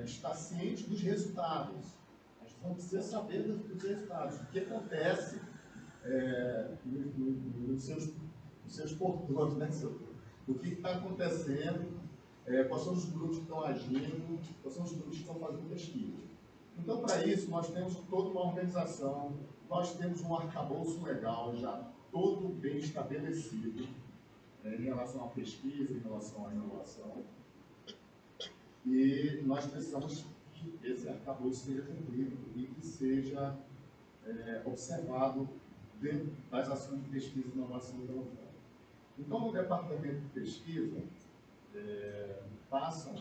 estar ciente dos resultados. A gente não precisa saber dos resultados. O que acontece nos seus portões, né, o que está acontecendo, quais são os grupos que estão agindo, quais são os grupos que estão fazendo pesquisa. Então, para isso, nós temos toda uma organização, nós temos um arcabouço legal já todo bem estabelecido, em relação à pesquisa, em relação à inovação. E nós precisamos que esse arcabouço seja cumprido e que seja observado dentro das ações de pesquisa e inovação da UFAM. Então, no departamento de pesquisa, passam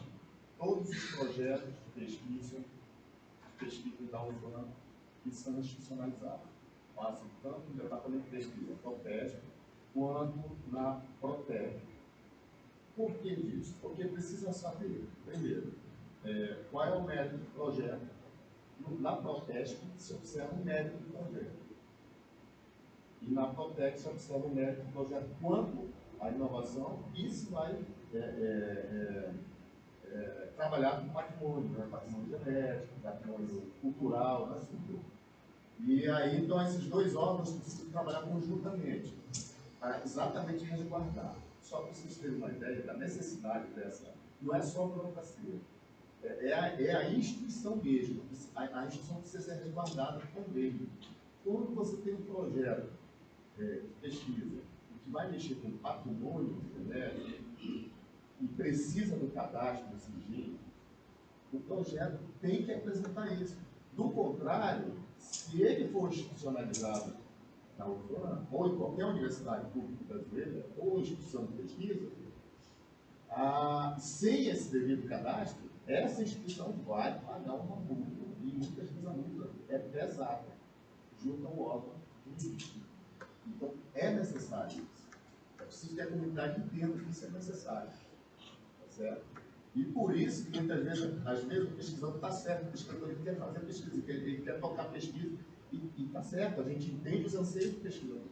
todos os projetos de pesquisa da UFAM que são institucionalizados. Passam tanto no departamento de pesquisa PROPESP, quanto na Protec. Por que disso? Porque precisa saber, primeiro, qual é o mérito do projeto. Na Protec se observa o mérito do projeto. E na Protec se observa o mérito do projeto quanto à inovação e se vai trabalhar com patrimônio, né? Patrimônio genético, patrimônio cultural, né? E aí, então, esses dois órgãos precisam trabalhar conjuntamente para exatamente resguardar. Só para vocês terem uma ideia da necessidade dessa, não é só a burocracia, é a instituição mesmo. A instituição precisa ser resguardada também. Quando você tem um projeto de pesquisa que vai mexer com patrimônio genético e precisa do cadastro do SIGIN, o projeto tem que apresentar isso. Do contrário, se ele for institucionalizado na UFAM, ou em qualquer universidade pública brasileira, ou instituição de pesquisa, sem esse devido cadastro, essa instituição vai pagar uma multa, e muitas vezes a multa é pesada, junto ao órgão jurídico. Então, é necessário isso. É preciso que a comunidade entenda que isso é necessário. Tá certo? E por isso que muitas vezes, às vezes, o pesquisador está certo, o pesquisador ele quer fazer pesquisa, ele quer tocar pesquisa, e está certo, a gente entende os anseios do pesquisador.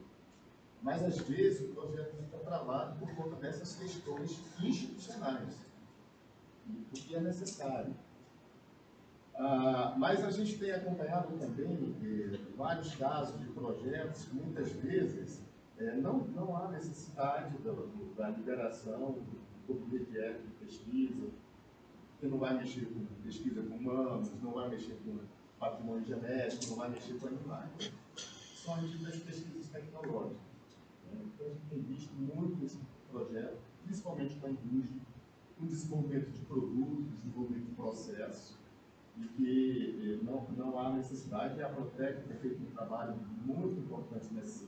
Mas, às vezes, o projeto fica travado por conta dessas questões institucionais, porque é necessário. Mas a gente tem acompanhado também vários casos de projetos que, muitas vezes, não há necessidade da liberação do comitê de ética de pesquisa, que não vai mexer com pesquisa com humanos, não vai mexer com patrimônio genético, não vai mexer com animais. Somente das pesquisas tecnológicas. Então, a gente tem visto muito esse projeto, principalmente com a indústria, com desenvolvimento de produtos, desenvolvimento de processos, e que não há necessidade, e a Protec tem feito um trabalho muito importante nesse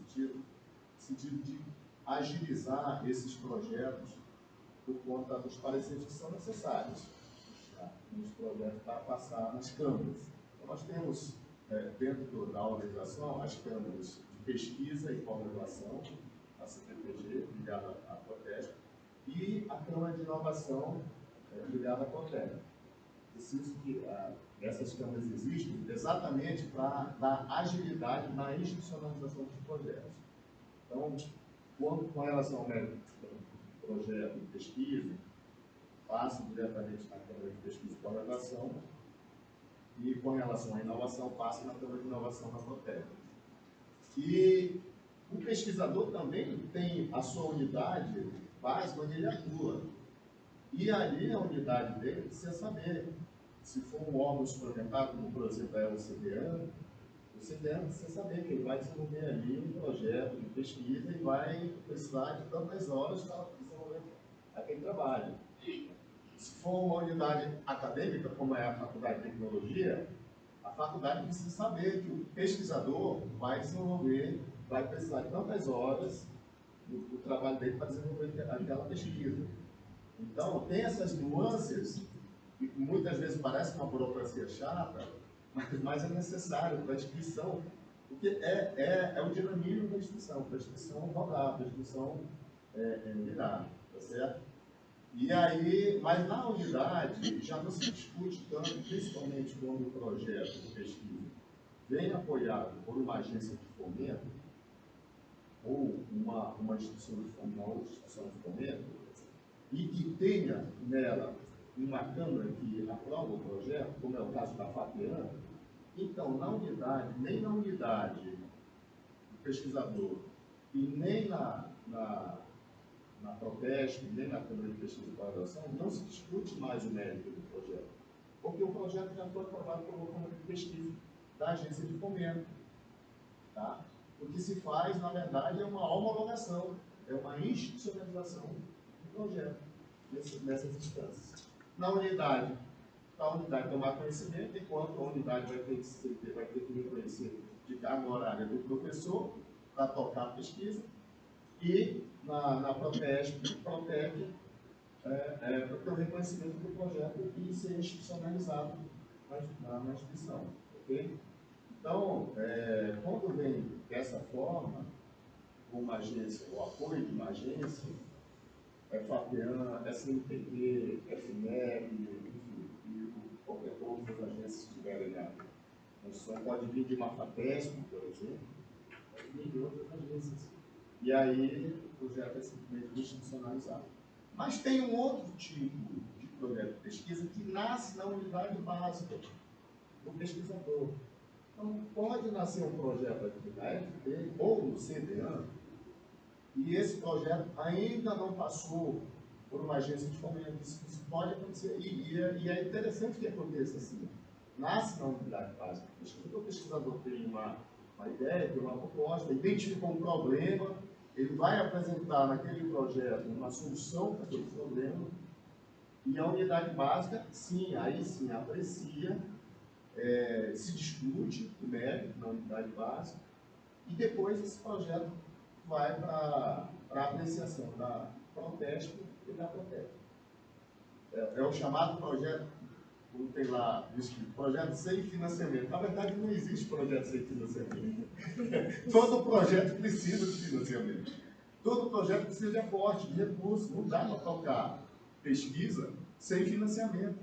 sentido de agilizar esses projetos por conta dos pareceres que são necessários, tá, nos projetos para passar nas câmaras. Então, nós temos, dentro da organização, as câmaras de pesquisa e pós-graduação, a CPPG, ligada à Proteste, e a Câmara de Inovação, ligada à Proteste. Preciso que essas câmaras existem exatamente para dar agilidade na institucionalização dos projetos. Então, com relação ao mérito do projeto de pesquisa, passa diretamente na Câmara de Pesquisa e Pós-Graduação, e com relação à inovação, passa na Câmara de Inovação da Proteste. E o pesquisador também tem a sua unidade básica onde ele atua. E ali a unidade dele precisa saber. Se for um órgão suplementar, como por exemplo é o CDAN precisa saber que ele vai desenvolver ali um projeto de pesquisa e vai precisar de tantas horas para desenvolver aquele trabalho. Se for uma unidade acadêmica, como é a Faculdade de Tecnologia, a faculdade precisa saber que o pesquisador vai desenvolver, vai precisar de tantas horas do trabalho dele para desenvolver aquela pesquisa. Então, tem essas nuances que muitas vezes parece uma burocracia chata, mas é necessário para a instituição, porque é o dinamismo da instituição, para a instituição rodar, para a instituição virar, tá certo? E aí, mas na unidade já não se discute tanto, principalmente quando o projeto de pesquisa vem apoiado por uma agência de fomento, ou uma instituição de fomento, e que tenha nela uma Câmara que aprova o projeto, como é o caso da FAPEAN. Então, na unidade, nem na unidade do pesquisador e nem na Proteste, nem na Câmara de Pesquisa e Pós-Graduação, não se discute mais o mérito do projeto, porque o projeto já foi aprovado pela Câmara de Pesquisa da agência de fomento. Tá? O que se faz, na verdade, é uma homologação, é uma institucionalização do projeto nessas instâncias. Na unidade, a unidade tomar conhecimento, enquanto a unidade vai ter que reconhecer de carga horária do professor para tocar a pesquisa, e na Proteste, para ter o reconhecimento do projeto e ser institucionalizado na instituição. Okay? Então, quando vem dessa forma, uma agência, o apoio de uma agência, FAPEAN, SNPq, FNEP, enfim, e qualquer outra agência que estiverem na instituição, pode vir de uma FAPESP, por exemplo, pode vir de outras agências. E aí o projeto é simplesmente institucionalizado. Mas tem um outro tipo de projeto de pesquisa que nasce na unidade básica do pesquisador. Então, pode nascer um projeto aqui na FP ou no CDAN, e esse projeto ainda não passou por uma agência de fomento. Isso pode acontecer. E é interessante que aconteça assim. Nasce na unidade básica. O pesquisador tem uma ideia, tem uma proposta, identifica um problema, ele vai apresentar naquele projeto uma solução para aquele problema, e a unidade básica, sim, aí sim, aprecia, se discute o mérito na unidade básica, e depois esse projeto vai para a apreciação da Proteste e da Proteste. É o chamado projeto, como tem lá escrito, projeto sem financiamento. Na verdade, não existe projeto sem financiamento. Todo projeto precisa de financiamento. Todo projeto precisa de aporte, de recursos. Não dá para tocar pesquisa sem financiamento.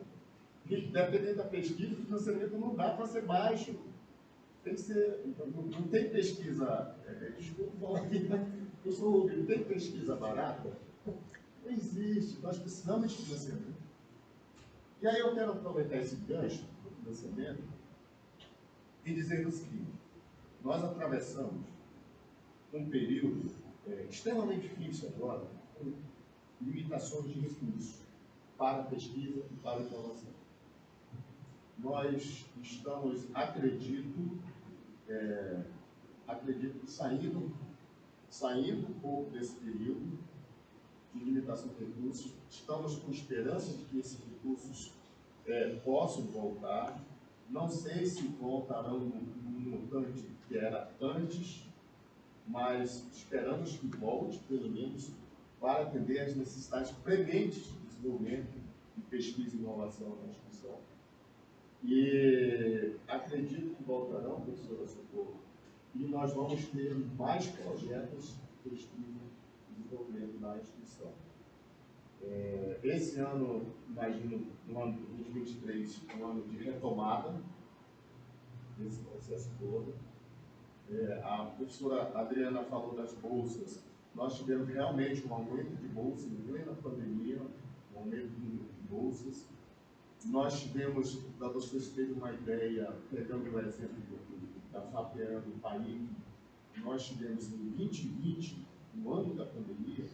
E, dependendo da pesquisa, o financiamento não dá para ser baixo. Tem que ser, não tem pesquisa, desculpa falar aqui, eu sou Rubio, não tem pesquisa barata? Não existe, nós precisamos de financiamento. E aí eu quero aproveitar esse gancho do financiamento e dizer o seguinte: nós atravessamos um período extremamente difícil agora, com limitações de recursos para a pesquisa e para a inovação. Nós estamos, acredito, saindo um pouco desse período de limitação de recursos. Estamos com esperança de que esses recursos possam voltar. Não sei se voltarão no montante que era antes, mas esperamos que volte, pelo menos, para atender às necessidades prementes de desenvolvimento de pesquisa e inovação na instituição. E acredito que voltarão, professora Socorro, e nós vamos ter mais projetos de pesquisa e desenvolvimento na instituição. Esse ano, imagino, no ano de 2023, um ano de retomada desse processo todo. A professora Adriana falou das bolsas. Nós tivemos realmente um aumento de bolsas em plena pandemia, um aumento de bolsas. Nós tivemos, para vocês terem uma ideia, pegando o exemplo da FAPEAN, do PAIC, nós tivemos em 2020, no ano da pandemia,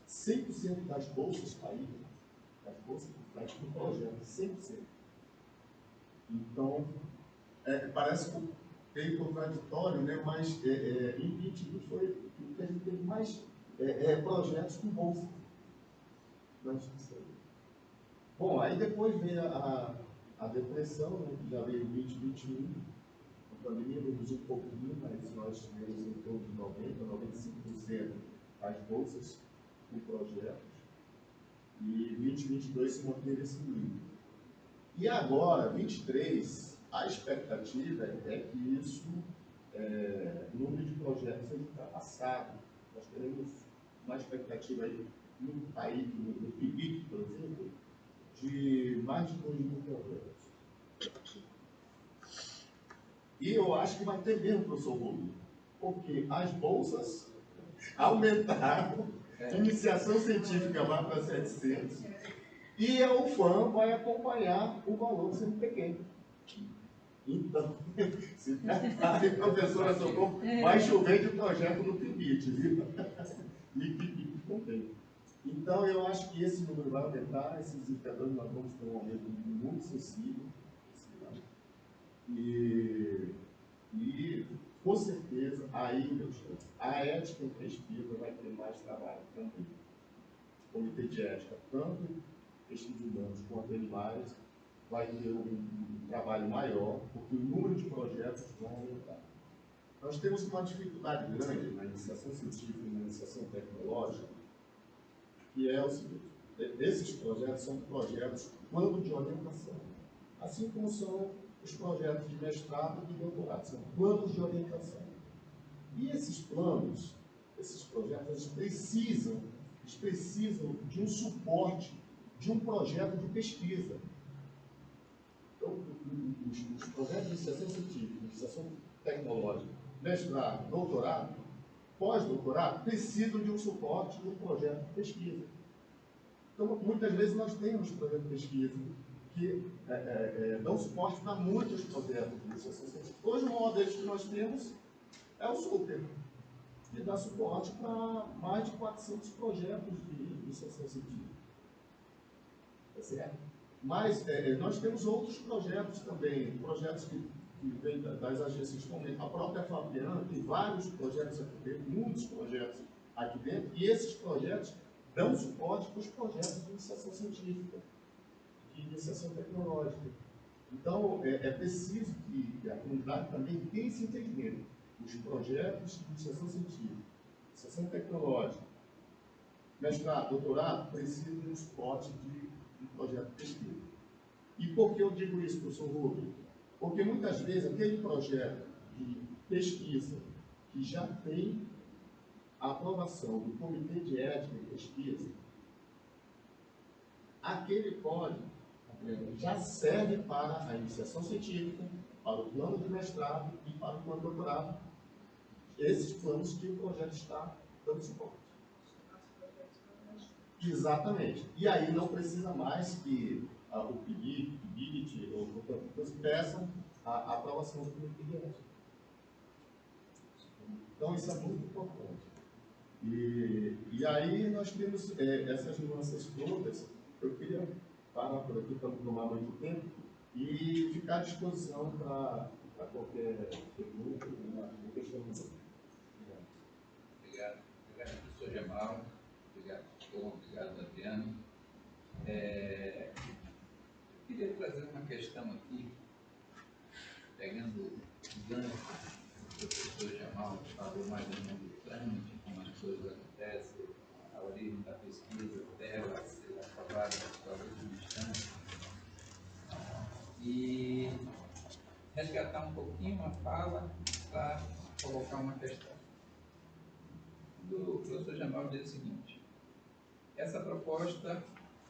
100% das bolsas caíram, das bolsas do projeto, 100%. Então, parece que meio contraditório, né? Mas em 2020 foi que a gente teve mais projetos com bolsa na instituição. Bom, aí depois veio a depressão, né, que já veio em 2021, a pandemia reduziu um pouquinho, mas nós tivemos em torno de 90%, 95% as bolsas com projetos, e 2022 se manteve esse nível. E agora, 23, a expectativa é que isso, o número de projetos seja ultrapassado. Nós teremos uma expectativa aí no país, no PIBIC, por exemplo, de mais de 2.000 projetos. E eu acho que vai ter mesmo, professor Rubio, porque as bolsas aumentaram, a iniciação científica vai para 700, e a UFAM vai acompanhar o valor do CNPq. Então, se a professora Socorro, vai chover de projeto no PIBIT, viu? E PIBIT também. Então, eu acho que esse número vai aumentar, esses indicadores nós vamos ter um aumento muito sensível. E com certeza, aí, meus senhores, a ética em pesquisa vai ter mais trabalho também. O comitê de ética, tanto pesquisa humanos quanto animais, vai ter um trabalho maior, porque o número de projetos vai aumentar. Nós temos uma dificuldade grande na iniciação científica e na iniciação tecnológica, que é o seguinte: esses projetos são projetos plano de orientação, assim como são os projetos de mestrado e de doutorado, são planos de orientação. E esses planos, esses projetos, eles precisam de um suporte de um projeto de pesquisa. Então, os projetos de iniciação científica, iniciação tecnológica, mestrado, doutorado, pós-doutorado, precisam de um suporte de um projeto de pesquisa. Então, muitas vezes nós temos projetos de pesquisa que dão suporte para muitos projetos de iniciação científica. Hoje, o maior deles que nós temos é o Super, que dá suporte para mais de 400 projetos de iniciação científica. Tá certo? Mas nós temos outros projetos também, projetos que vêm das agências também. A própria FAPEAN tem vários projetos aqui dentro, muitos projetos aqui dentro, e esses projetos dão suporte para os projetos de iniciação científica, de iniciação tecnológica. Então, é preciso que a comunidade também tenha esse entendimento. Os projetos de iniciação científica, iniciação tecnológica, mestrado, doutorado, precisam de um suporte de um projeto de pesquisa. E por que eu digo isso, professor Rubio? Porque muitas vezes aquele projeto de pesquisa que já tem a aprovação do Comitê de Ética e Pesquisa, aquele código já serve para a iniciação científica, para o plano de mestrado e para o plano de doutorado. Esses planos que o projeto está dando suporte. Exatamente. E aí não precisa mais que o PIBIT ou qualquer coisa peçam a aprovação do Comitê de Ética. Então isso é muito importante. E aí nós temos essas nuances todas. Eu queria parar por aqui para não tomar muito tempo e ficar à disposição para qualquer pergunta ou questionamento. Obrigado. Obrigado, professor Jamal. Obrigado, professor. Obrigado, Adriano. Eu queria trazer uma questão aqui, pegando o gancho do professor Jamal, que falou mais ou menos trâmite, como as coisas acontecem, a origem da pesquisa até ela ser aprovada pela última instância. E resgatar um pouquinho a fala para colocar uma questão. O professor Jamal diz o seguinte: essa proposta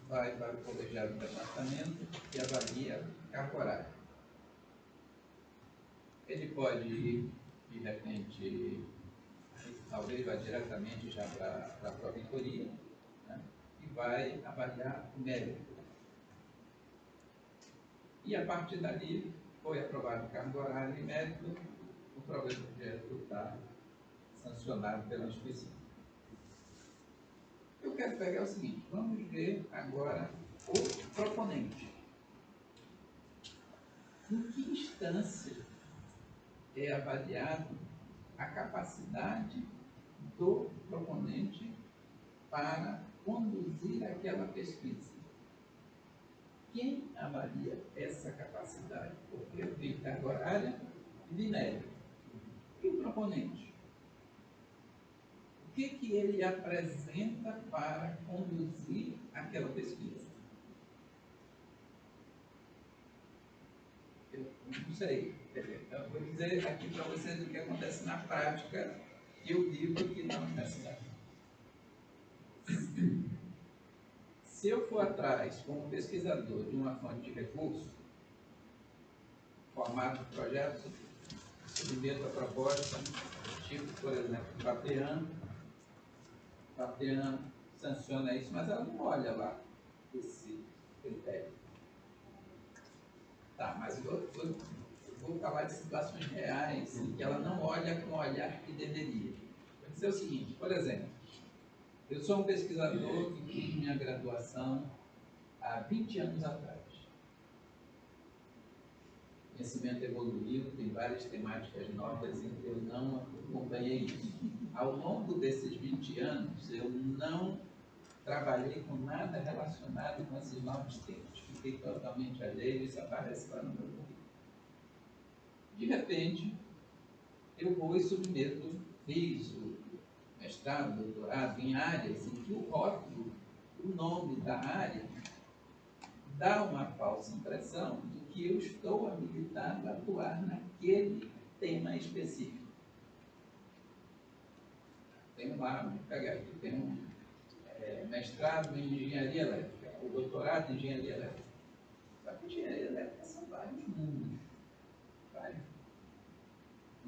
vai para o colegiado do departamento que avalia carga horária. Ele pode ir, de repente, talvez vá diretamente já para a pró-reitoria, né, e vai avaliar o mérito. E a partir dali, foi aprovado carga horária e mérito, o projeto está sancionado pela instituição. Eu quero pegar o seguinte: vamos ver agora o proponente. Em que instância é avaliado a capacidade do proponente para conduzir aquela pesquisa? Quem avalia essa capacidade? Porque eu vi carga horária e vi mérito. E o proponente? O que ele apresenta para conduzir aquela pesquisa? Eu não sei. Eu vou dizer aqui para vocês o que acontece na prática, e eu digo aqui na universidade. Se eu for atrás, como pesquisador, de uma fonte de recurso, formato de projeto, submeto a proposta, tipo, por exemplo, FAPEAN sanciona isso, mas ela não olha lá esse critério. Tá, mas eu vou falar de situações reais em que ela não olha com o olhar que deveria. Vou dizer o seguinte: por exemplo, eu sou um pesquisador que fiz minha graduação há 20 anos atrás. O conhecimento evoluiu, tem várias temáticas novas em que eu não acompanhei isso. Ao longo desses 20 anos, eu não trabalhei com nada relacionado com esses novos temas. Fiquei totalmente alheio, isso aparece lá no meu currículo. De repente, eu vou e submeto, fiz o mestrado, doutorado em áreas em que o rótulo, o nome da área, dá uma falsa impressão de que eu estou habilitado a atuar naquele tema específico. Tenho lá, vamos pegar aqui, tenho um mestrado em engenharia elétrica, o doutorado em engenharia elétrica. Só que engenharia elétrica são vários mundos.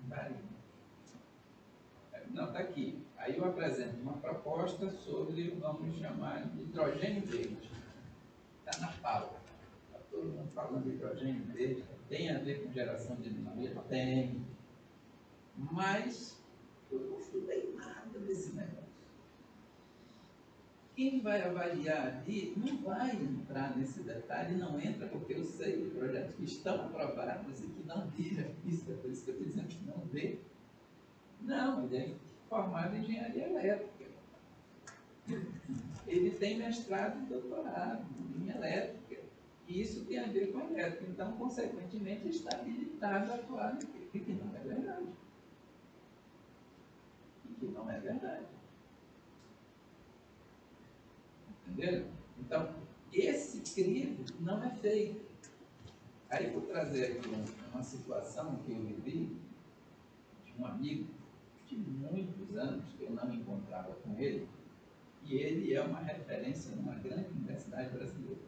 Vários. Não, está aqui. Aí eu apresento uma proposta sobre, vamos chamar de hidrogênio verde. Está na pauta. Está todo mundo falando de hidrogênio verde. Tem a ver com geração de energia? Tem. Mas eu não estudei nada desse negócio. Quem vai avaliar ali não vai entrar nesse detalhe, não entra, porque eu sei de projetos que estão aprovados e que não viram isso, é por isso que eu estou dizendo que não vê. Não, ele é formado em engenharia elétrica. Ele tem mestrado e doutorado em elétrica. E isso tem a ver com elétrica. Então, consequentemente, está habilitado a atuar naquilo que não é verdade. E que não é verdade. Entenderam? Então, esse crivo não é feito. Aí vou trazer aqui uma situação que eu vivi de um amigo de muitos anos que eu não me encontrava com ele, e ele é uma referência numa grande universidade brasileira.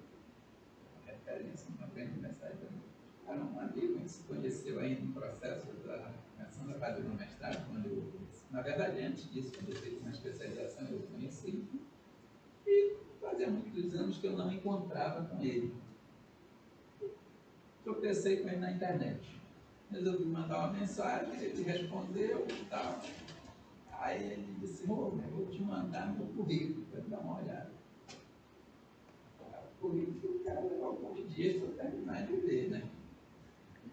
Uma referência numa grande universidade brasileira. Era um amigo, a gente se conheceu ainda no processo da começando a fazer o mestrado, quando eu, na verdade, antes disso, quando eu fiz uma especialização, eu conheci. E fazia muitos anos que eu não encontrava com ele. Tropecei com ele na internet. Resolvi mandar uma mensagem, ele respondeu e tal. Aí ele disse: eu vou te mandar meu currículo para dar uma olhada. O currículo, o cara levou alguns dias para terminar de ver, né?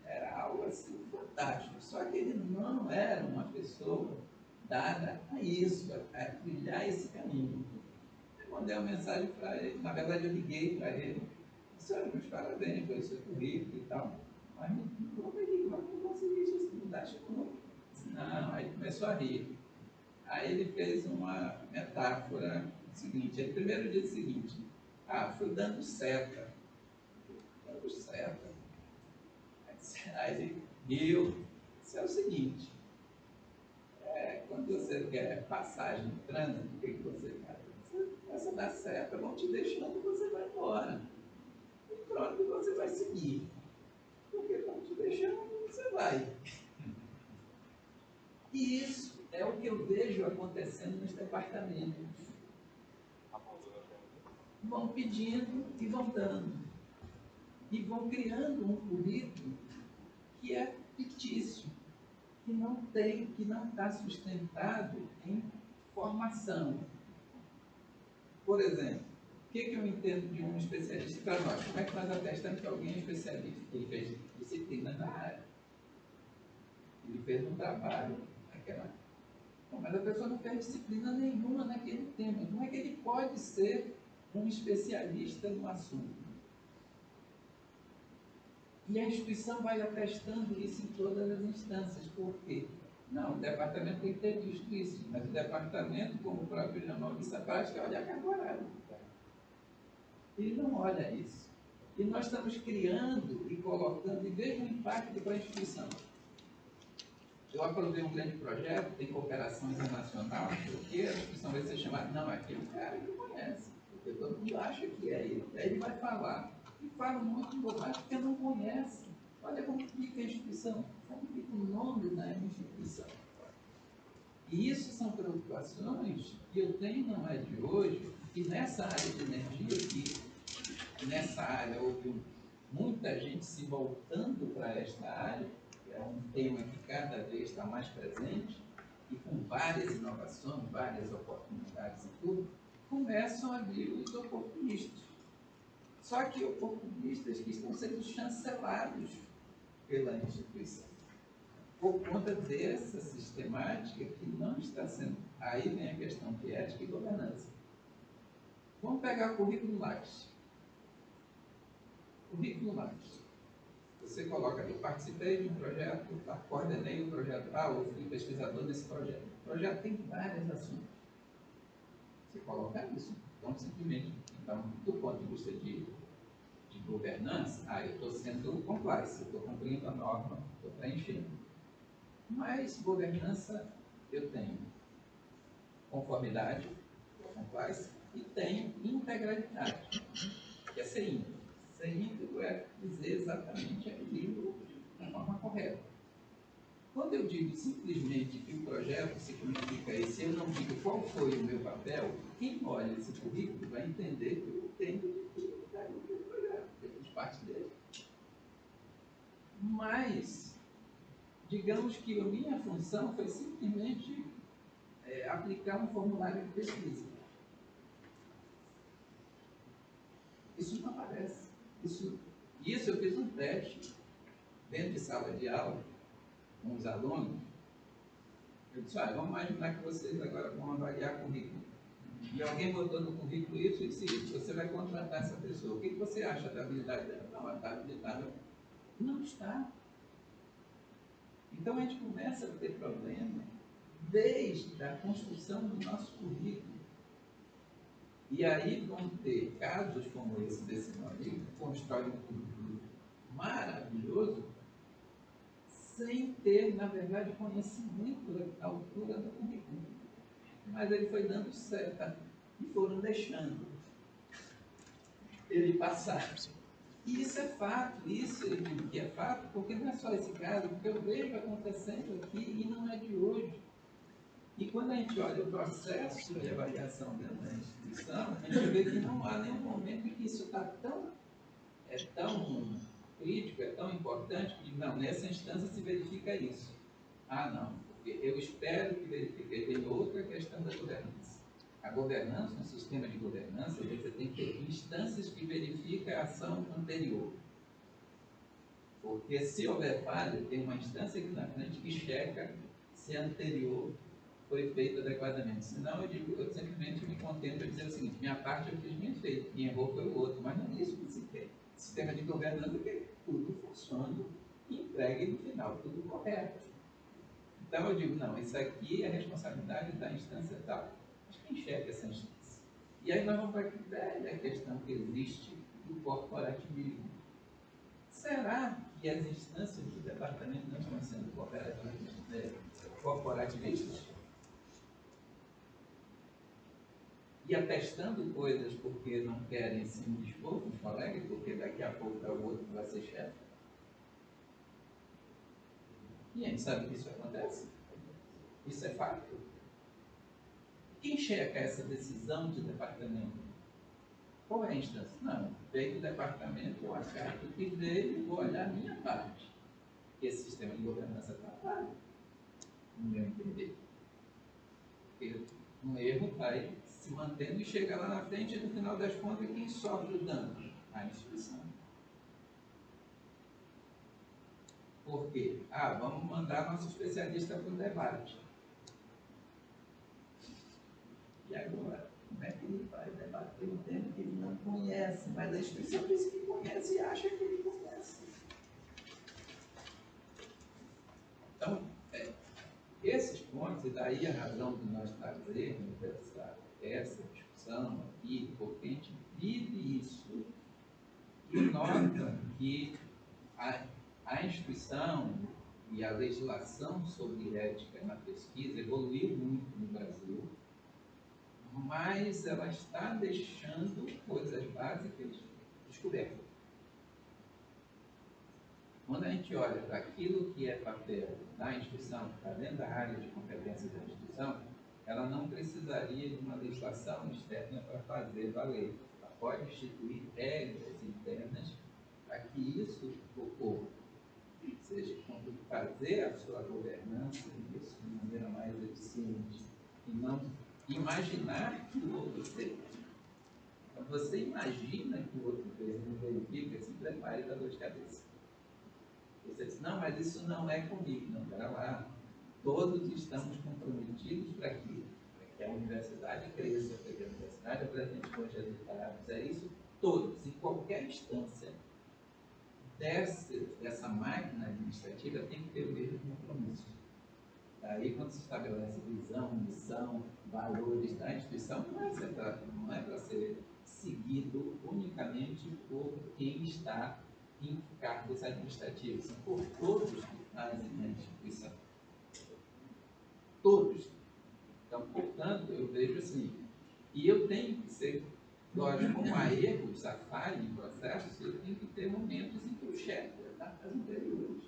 Era algo assim fantástico. Só que ele não era uma pessoa dada a isso, a trilhar esse caminho. Eu mandei uma mensagem para ele, na verdade eu liguei para ele. Disse: olha, meus parabéns pelo seu currículo e tal. Mas me conta aqui, como é que eu consegui isso? Mudaste como? Não, aí começou a rir. Aí ele fez uma metáfora seguinte. Ele primeiro disse o seguinte: fui dando seta. Dando seta. Aí ele riu. Isso é o seguinte: quando você quer passagem no trânsito, o que você faz? Você começa a dar seta, vão te deixando e você vai embora. E pronto, você vai seguir. Porque estão te deixando e você vai. E isso é o que eu vejo acontecendo nos departamentos. Vão pedindo e vão dando. E vão criando um currículo que é fictício, que não está sustentado em formação. Por exemplo, o que eu entendo de um especialista para nós? Como é que nós atestamos que alguém é especialista? Ele fez disciplina na área. Ele fez um trabalho naquela. Mas a pessoa não fez disciplina nenhuma naquele tema. Como é que ele pode ser um especialista no assunto? E a instituição vai atestando isso em todas as instâncias. Por quê? Não, o departamento tem que ter visto isso, mas o departamento, como o próprio Jamal disse, a prática é olhar a carga horária. Ele não olha isso. E nós estamos criando e colocando, e veja o impacto para a instituição. Eu aprovei um grande projeto, tem cooperação internacional, porque a instituição vai ser chamada, não, aquele cara que conhece, porque todo mundo acha que é ele. Aí ele vai falar. E fala muito bobagem porque não conhece. Olha como fica a instituição, como fica o nome da instituição. E isso são preocupações que eu tenho não é de hoje, e nessa área de energia, que nessa área houve muita gente se voltando para esta área, que é um tema que cada vez está mais presente, e com várias inovações, várias oportunidades e tudo, começam a vir os oportunistas. Só que oportunistas que estão sendo chancelados pela instituição, por conta dessa sistemática que não está sendo. Aí vem a questão de ética e governança. Vamos pegar o currículo Lattes. Currículo Lattes. Você coloca ali, participei de um projeto, coordenei um projeto, ou fui pesquisador desse projeto. O projeto tem várias ações. Você coloca isso. Então, simplesmente, do ponto de vista de governança, eu estou sendo compliance, eu estou cumprindo a norma, estou preenchendo. Mas governança, eu tenho conformidade, compliance, e tenho integralidade, que é ser íntegro. Ser íntegro é dizer exatamente aquilo da forma correta. Quando eu digo simplesmente que o projeto significa isso, eu não digo qual foi o meu papel, quem olha esse currículo vai entender que eu entendo que está no projeto, eu fiz parte dele. Mas, digamos que a minha função foi simplesmente aplicar um formulário de pesquisa. Isso não aparece. Isso eu fiz um teste dentro de sala de aula com os alunos. Eu disse, vamos imaginar que vocês agora vão avaliar currículo. E alguém botou no currículo isso e disse, você vai contratar essa pessoa. O que você acha da habilidade dela? Não, ela está habilitada. Não está. Então a gente começa a ter problema desde a construção do nosso currículo. E aí vão ter casos como esse desse meu amigo, que constrói um currículo maravilhoso, sem ter, na verdade, conhecimento da altura do currículo. Mas ele foi dando seta e foram deixando ele passar. E isso é fato, isso eu digo que é fato, porque não é só esse caso, porque eu vejo acontecendo aqui e não é de hoje. E quando a gente olha o processo de avaliação dentro da instituição, a gente vê que não há nenhum momento em que isso está tão crítico, é tão importante, que não, nessa instância se verifica isso. Não, porque eu espero que verifique. Tem outra questão da governança. A governança, um sistema de governança, você tem que ter instâncias que verificam a ação anterior. Porque se houver falha, tem uma instância aqui na frente que checa se a anterior foi feito adequadamente. Senão, eu simplesmente me contento a dizer o seguinte, minha parte eu fiz bem feito, quem errou foi o outro, mas não é isso que se quer. Sistema de governança é que tudo funcione e entregue no final tudo correto. Então eu digo, não, isso aqui é responsabilidade da instância tal. Mas quem checa essa instância? E aí nós vamos para a velha questão que existe do corporativismo. Será que as instâncias do departamento não estão sendo corporativistas? E atestando coisas porque não querem se indispor com os colegas, porque daqui a pouco é o outro que vai ser chefe? E a gente sabe que isso acontece? Isso é fato? Quem checa essa decisão de departamento? Qual é a instância? Não, veio do departamento, eu acerto que veio e vou olhar a minha parte. Esse sistema de governança atrapalha, no meu entender. Porque um erro vai se mantendo e chega lá na frente e no final das contas quem sofre o dano? A instituição. Por quê? Vamos mandar nosso especialista para o debate. E agora? Como é que ele vai debater um tema que ele não conhece? Mas a instituição diz que conhece e acha que ele conhece. Então, esses pontos, e daí a razão de nós trazermos essa discussão aqui, porque a gente vive isso e nota que a instituição e a legislação sobre ética na pesquisa evoluiu muito no Brasil, mas ela está deixando coisas básicas descobertas. Quando a gente olha para aquilo que é papel da instituição, que está dentro da área de competência da instituição, ela não precisaria de uma legislação externa para fazer valer. Ela pode instituir regras internas para que isso ocorra. Ou seja, quando fazer a sua governança isso de maneira mais eficiente e não imaginar que o outro fez. Então, você imagina que o outro fez, não verifica, se prepare para dor de cabeça. Você diz, não, mas isso não é comigo. Não, pera lá. Todos estamos comprometidos para que a universidade cresça, para que a universidade apresente bons resultados. É isso todos, em qualquer instância dessa máquina administrativa tem que ter o mesmo compromisso. Daí, quando se estabelece visão, missão, valores da instituição, não é para ser seguido unicamente por quem está em cargos administrativos, são por todos que fazem na instituição. Todos. Então, portanto, eu vejo assim, e eu tenho que ser, lógico, como há erros, há falha em processos, eu tenho que ter momentos em que eu checo etapas anteriores.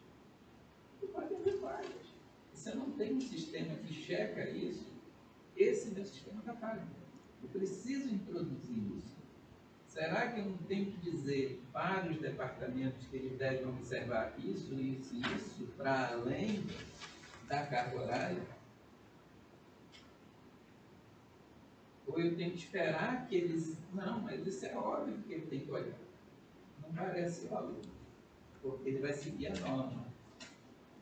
E pode haver falhas. Se eu não tenho um sistema que checa isso, esse meu sistema está falho. Eu preciso introduzir isso. Será que eu não tenho que dizer para os departamentos que eles devem observar isso, isso e isso, para além da carga horária? Ou eu tenho que esperar que eles... Não, mas isso é óbvio que ele tem que olhar. Não parece óbvio, porque ele vai seguir a norma.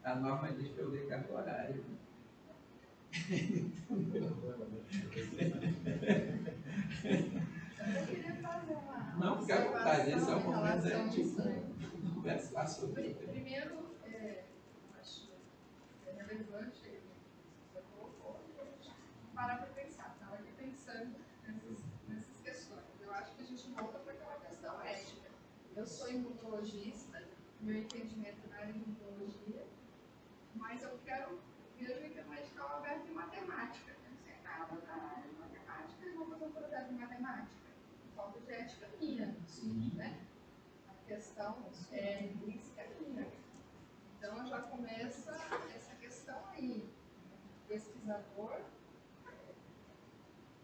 A norma diz para eu ler carga horária. Eu queria fazer uma Não, fica à vontade, esse é o momento da gente conversar sobre isso. Primeiro, acho relevante que você colocou, e a gente parar para pensar. Estava aqui pensando nessas questões. Eu acho que a gente volta para aquela questão ética. Eu sou imunologista, meu entendimento na área de imunologia, mas eu vejo que é uma escola aberta em matemática. Eu não sei nada da área de matemática e vou fazer um projeto de matemática. Falta de ética minha, né? A questão intrínseca minha. Então, já começa essa questão aí. Pesquisador,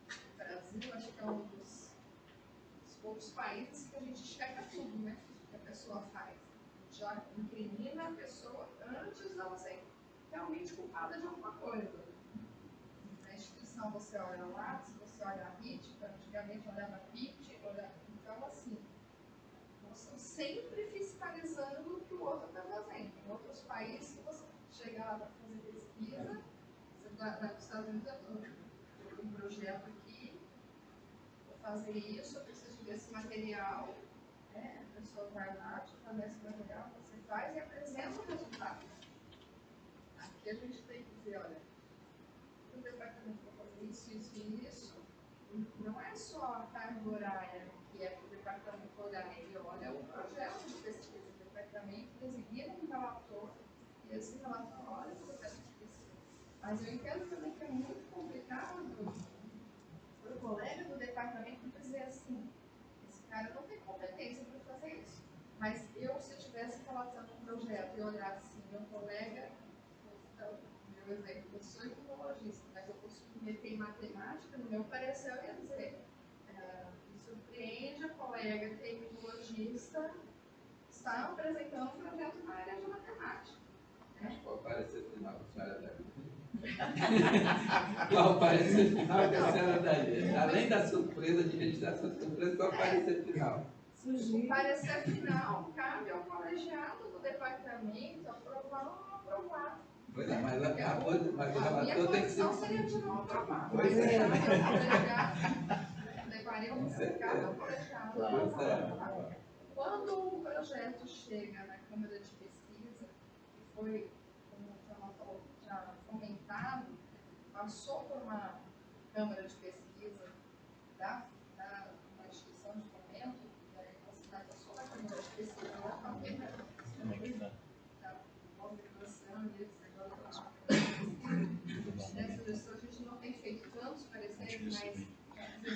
o Brasil, acho que é um dos poucos países que a gente checa tudo, né? Que a pessoa faz. Já incrimina a pessoa antes dela ser realmente culpada de alguma coisa. Na instituição você olha lá, se você olha a RIT, antigamente olhava a PIT, então assim, nós estamos sempre fiscalizando o que o outro está fazendo. Em outros países, se você chegar lá para fazer pesquisa, você vai para os Estados Unidos, eu tenho um projeto aqui, vou fazer isso, eu preciso desse material, né? A pessoa vai lá, te fornece esse material, você faz e apresenta o resultado. Aqui a gente tem que ver do horário, que é para o departamento horário, ele olha o projeto de pesquisa do departamento, designa um relator, e esse relator olha o projeto de pesquisa. Mas eu entendo também que é muito complicado para o colega do departamento dizer assim, esse cara não tem competência para fazer isso. Mas eu, se eu estivesse relatando um projeto e olhasse assim, meu colega, meu exemplo, eu sou etimologista, mas eu posso meter em matemática, no meu parecer eu ia dizer, me surpreende a colega tecnologista está apresentando um projeto na área de matemática. Né? Qual o parecer final que a senhora daria? Qual o parecer final que a senhora daria? Além da surpresa, de registração de surpresa, qual o parecer final? O parecer final cabe ao colegiado do departamento aprovar ou não aprovar. Pois é, mas o relator tem que ser. A minha posição seria de não aprovar. Pois é. Levaria um certificado ao colegiado. Pois é. Quando um projeto chega na Câmara de Pesquisa, que foi, como o João falou, já fomentado, passou por uma Câmara de Pesquisa da instituição de fomento, passou na Câmara de Pesquisa, da pós-graduação, e agora nessa gestão a gente não tem feito tantos pareceres, mas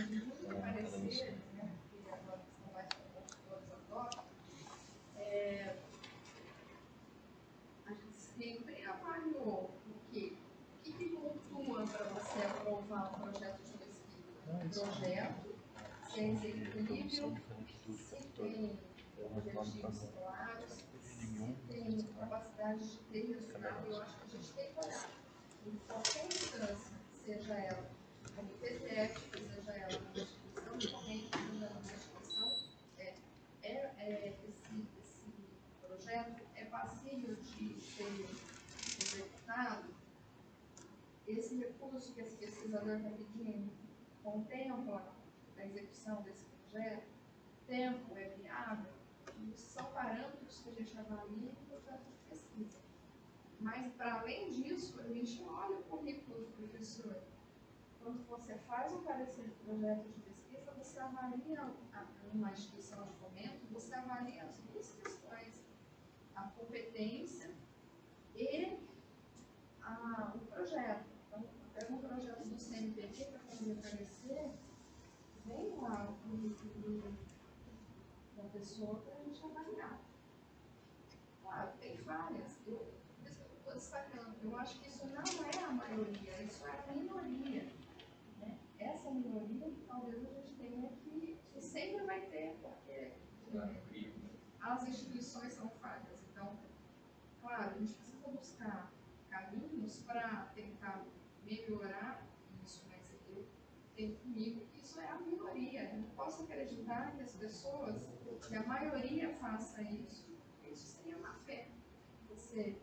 muito pareceres, né, que agora são mais consultores agora, a gente sempre avaliou o que pontua para você aprovar um projeto de pesquisa. Projeto, se é executível, se tem objetivos claros, se tem capacidade de ter resultado. Eu acho que a gente tem que olhar em qualquer instância, seja ela comitê de ética, seja ela uma instituição de fomento, seja ela uma instituição, esse projeto é passível de ser executado. Esse recurso que esse pesquisador está pedindo contempla a execução desse projeto, tempo é viável, isso são parâmetros que a gente avalia no projeto de pesquisa. Mas, para além disso, a gente olha o currículo do professor. Quando você faz um parecer de projeto de pesquisa, você avalia uma instituição de fomento, você avalia as duas questões, a competência e o projeto. Então, pega um projeto do CNPq para fazer parecer, vem lá o currículo da pessoa para a gente avaliar. Claro, tem falhas. Eu estou destacando. Eu acho que isso não é a maioria, isso é a minoria. Né? Essa minoria que talvez a gente tenha que sempre vai ter, porque as instituições são falhas. Então, claro, a gente precisa buscar caminhos para tentar melhorar isso, mas eu tenho comigo que isso é a minoria. Eu não posso acreditar que as pessoas, que a maioria faça isso. Isso seria uma fé. Você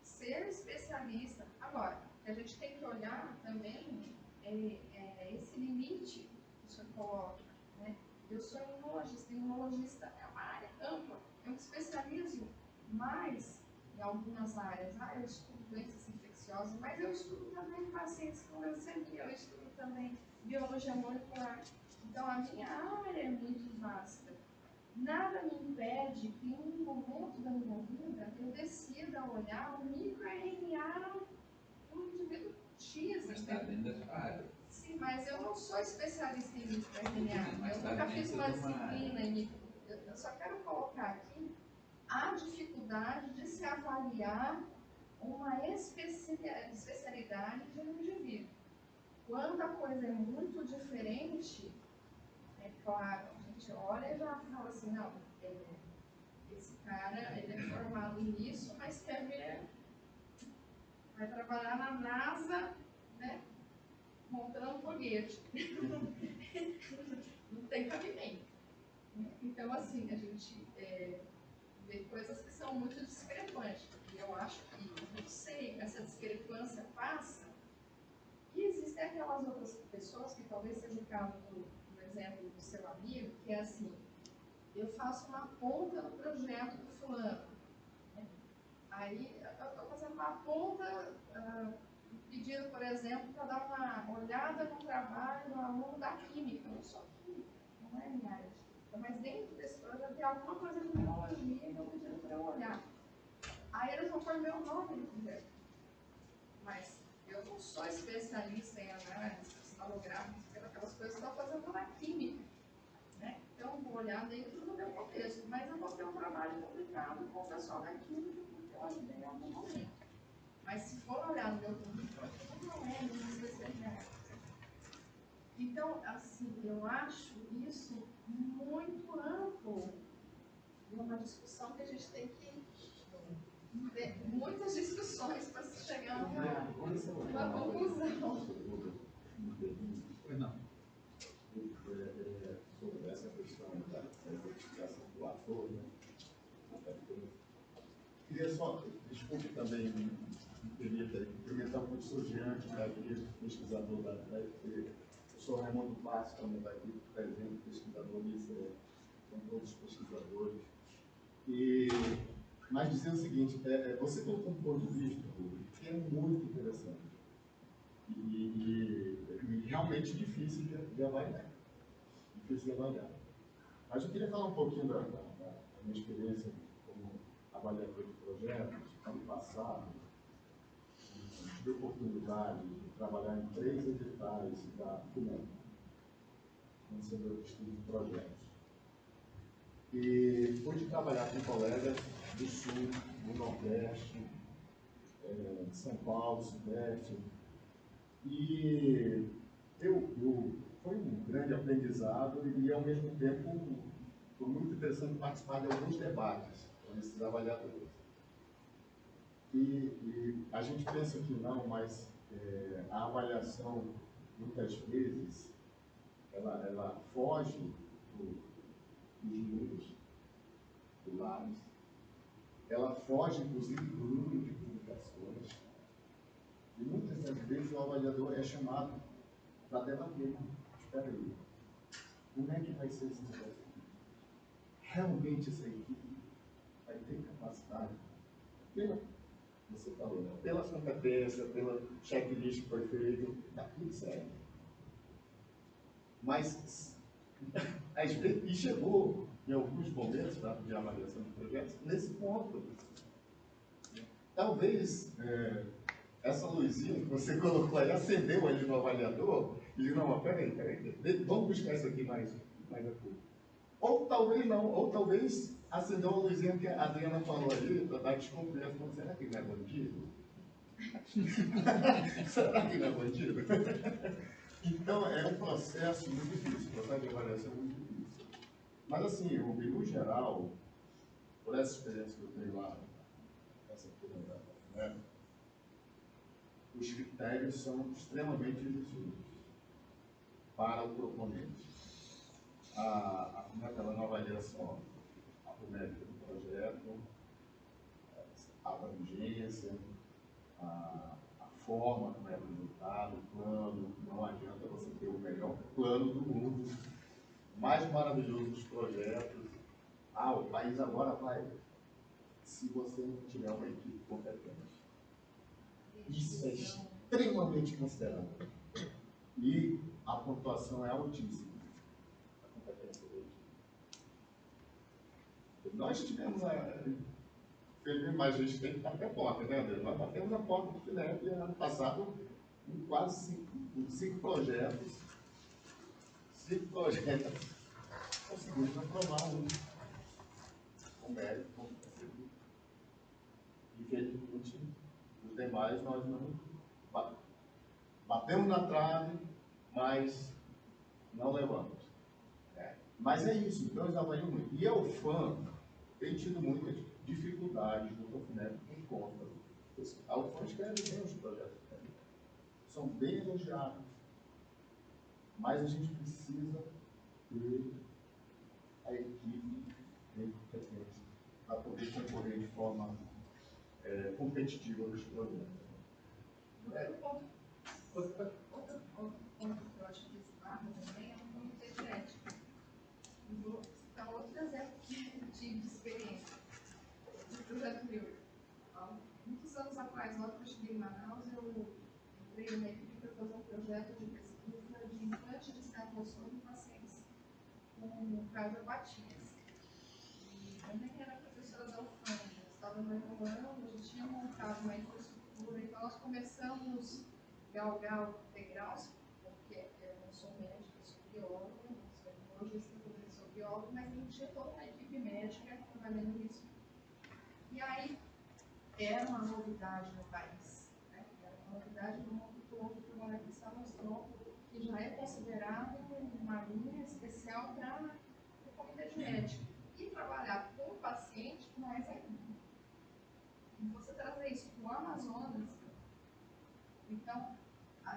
ser especialista. Agora, a gente tem que olhar também esse limite que o senhor coloca. Né? Eu sou imunologista. Imunologista é uma área ampla. Eu me especializo mais em algumas áreas. Eu estudo doenças infecciosas, mas eu estudo também pacientes com leucemia, eu estudo também biologia molecular. Então, a minha área é muito vasta. Nada me impede que em um momento da minha vida eu decida olhar o microRNA do indivíduo X. Mas está dentro da sua área. Sim, mas eu não sou especialista em microRNA. Eu nunca fiz uma disciplina em micro. Eu só quero colocar aqui a dificuldade de se avaliar uma especialidade de um indivíduo. Quando a coisa é muito diferente, é claro, a gente olha e já fala assim, não, esse cara ele é formado nisso, mas quer ver, vai trabalhar na NASA, né, montando foguete. Não tem cabimento. Então, assim, a gente vê coisas que são muito discrepantes. E eu acho que, não sei, essa discrepância passa. E existem aquelas outras pessoas, que talvez seja o caso do exemplo do seu amigo, que é assim, eu faço uma ponta no projeto do fulano. Né? Aí eu estou fazendo uma ponta, pedindo, por exemplo, para dar uma olhada no trabalho do aluno da química. Eu não sou em área de química, mas dentro desse projeto tem alguma coisa de biologia que eu pedi para eu olhar. Aí eles vão pôr meu nome no projeto. Mas eu não sou especialista em análise cristalográfica, aquelas coisas que eu estou fazendo na química. Né? Então, eu vou olhar dentro do meu contexto, mas eu vou ter um trabalho publicado com o pessoal da química, porque eu ajudei em algum momento. Mas se for olhar no meu currículo, não é minha especialidade. Então, assim, eu acho isso muito amplo. E é uma discussão que a gente tem que ter muitas discussões para se chegar numa conclusão. Não. Sobre essa questão da identificação do ator, né? Queria só, desculpe também, queria cumprimentar muito o seu Jean, que está aqui, pesquisador da UFPE. O senhor Raimundo Bastos também está aqui presente, pesquisador do ICE, são todos pesquisadores. Mas dizer o seguinte, você colocou um ponto de vista, que é muito interessante e realmente difícil de avaliar. Mas eu queria falar um pouquinho da minha experiência como avaliador de projetos. Ano passado, tive a oportunidade de trabalhar em 3 editais da FUNEP, Financiador de Estudo de Projetos. E pude trabalhar com colegas do Sul, do Nordeste, de São Paulo, Sudeste. E foi um grande aprendizado e, ao mesmo tempo, foi muito interessante participar de alguns debates com esses avaliadores. E a gente pensa que não, mas a avaliação, muitas vezes, ela foge dos números, do lápis, ela foge, inclusive, do número de publicações. E muitas das vezes o avaliador é chamado para debater. Espera aí, como é que vai ser esse negócio? Realmente essa equipe vai ter capacidade, você falou, né? Pelas competências, pela checklist que foi feito, está tudo certo. Mas, às vezes, e chegou em alguns momentos de avaliação de projetos nesse ponto. Talvez essa luzinha que você colocou aí acendeu ali no avaliador e disse, não, peraí, vamos buscar isso aqui mais a pouco. Ou talvez não, ou talvez acendeu a luzinha que a Adriana falou ali, para dar desconfiança, falando, será que não é bandido? Será que não é bandido? Então, é um processo muito difícil, o processo de avaliação é muito difícil. Mas assim, no geral, por essa experiência que eu tenho lá, né, os critérios são extremamente reduzidos para o proponente. Como é que ela não avalia só o mérito do projeto, a abrangência, a forma como é apresentado, o plano. Não adianta você ter o melhor plano do mundo, o mais maravilhoso dos projetos. O país agora vai, se você não tiver uma equipe competente. Isso é extremamente considerável. E a pontuação é altíssima. A competência é altíssima. Nós tivemos mas a gente tem que estar até a porta, né, André? Nós batemos a porta do FINEP ano passado com quase 5 projetos. 5 projetos. Conseguimos aprovar um com mérito, com certeza. Infelizmente, os demais nós não batemos na trave, mas não levamos. Mas é isso, então eles avaliam muito. E a UFAM tem tido muitas dificuldades no FINEP por conta. A UFAM escreve bem os projetos, são bem elogiados, mas a gente precisa ter a equipe bem competente para poder concorrer de forma competitiva nos projetos. Outro ponto que eu acho que esbarra também é um comitê de ética. Vou citar outro exemplo que eu tive de experiência do projeto meu. Há muitos anos atrás, logo que eu cheguei em Manaus, eu entrei numa equipe para fazer um projeto de pesquisa de implante de cefalossomo em pacientes com o Cláudio Batias. E também era professora da UFAM, estava no nono ano, a gente tinha montado uma infraestrutura, então nós começamos galgar degraus, porque eu não sou médica, eu sou bióloga, não sou imunologista, também sou bióloga, mas a gente tinha toda uma equipe médica trabalhando nisso. E aí, era uma novidade no país, né? Era uma novidade do mundo todo, que o Monarquista mostrou que já é considerado uma linha especial para o comitê de ética. E trabalhar com o paciente mais ainda. E você trazer isso para o Amazonas, então,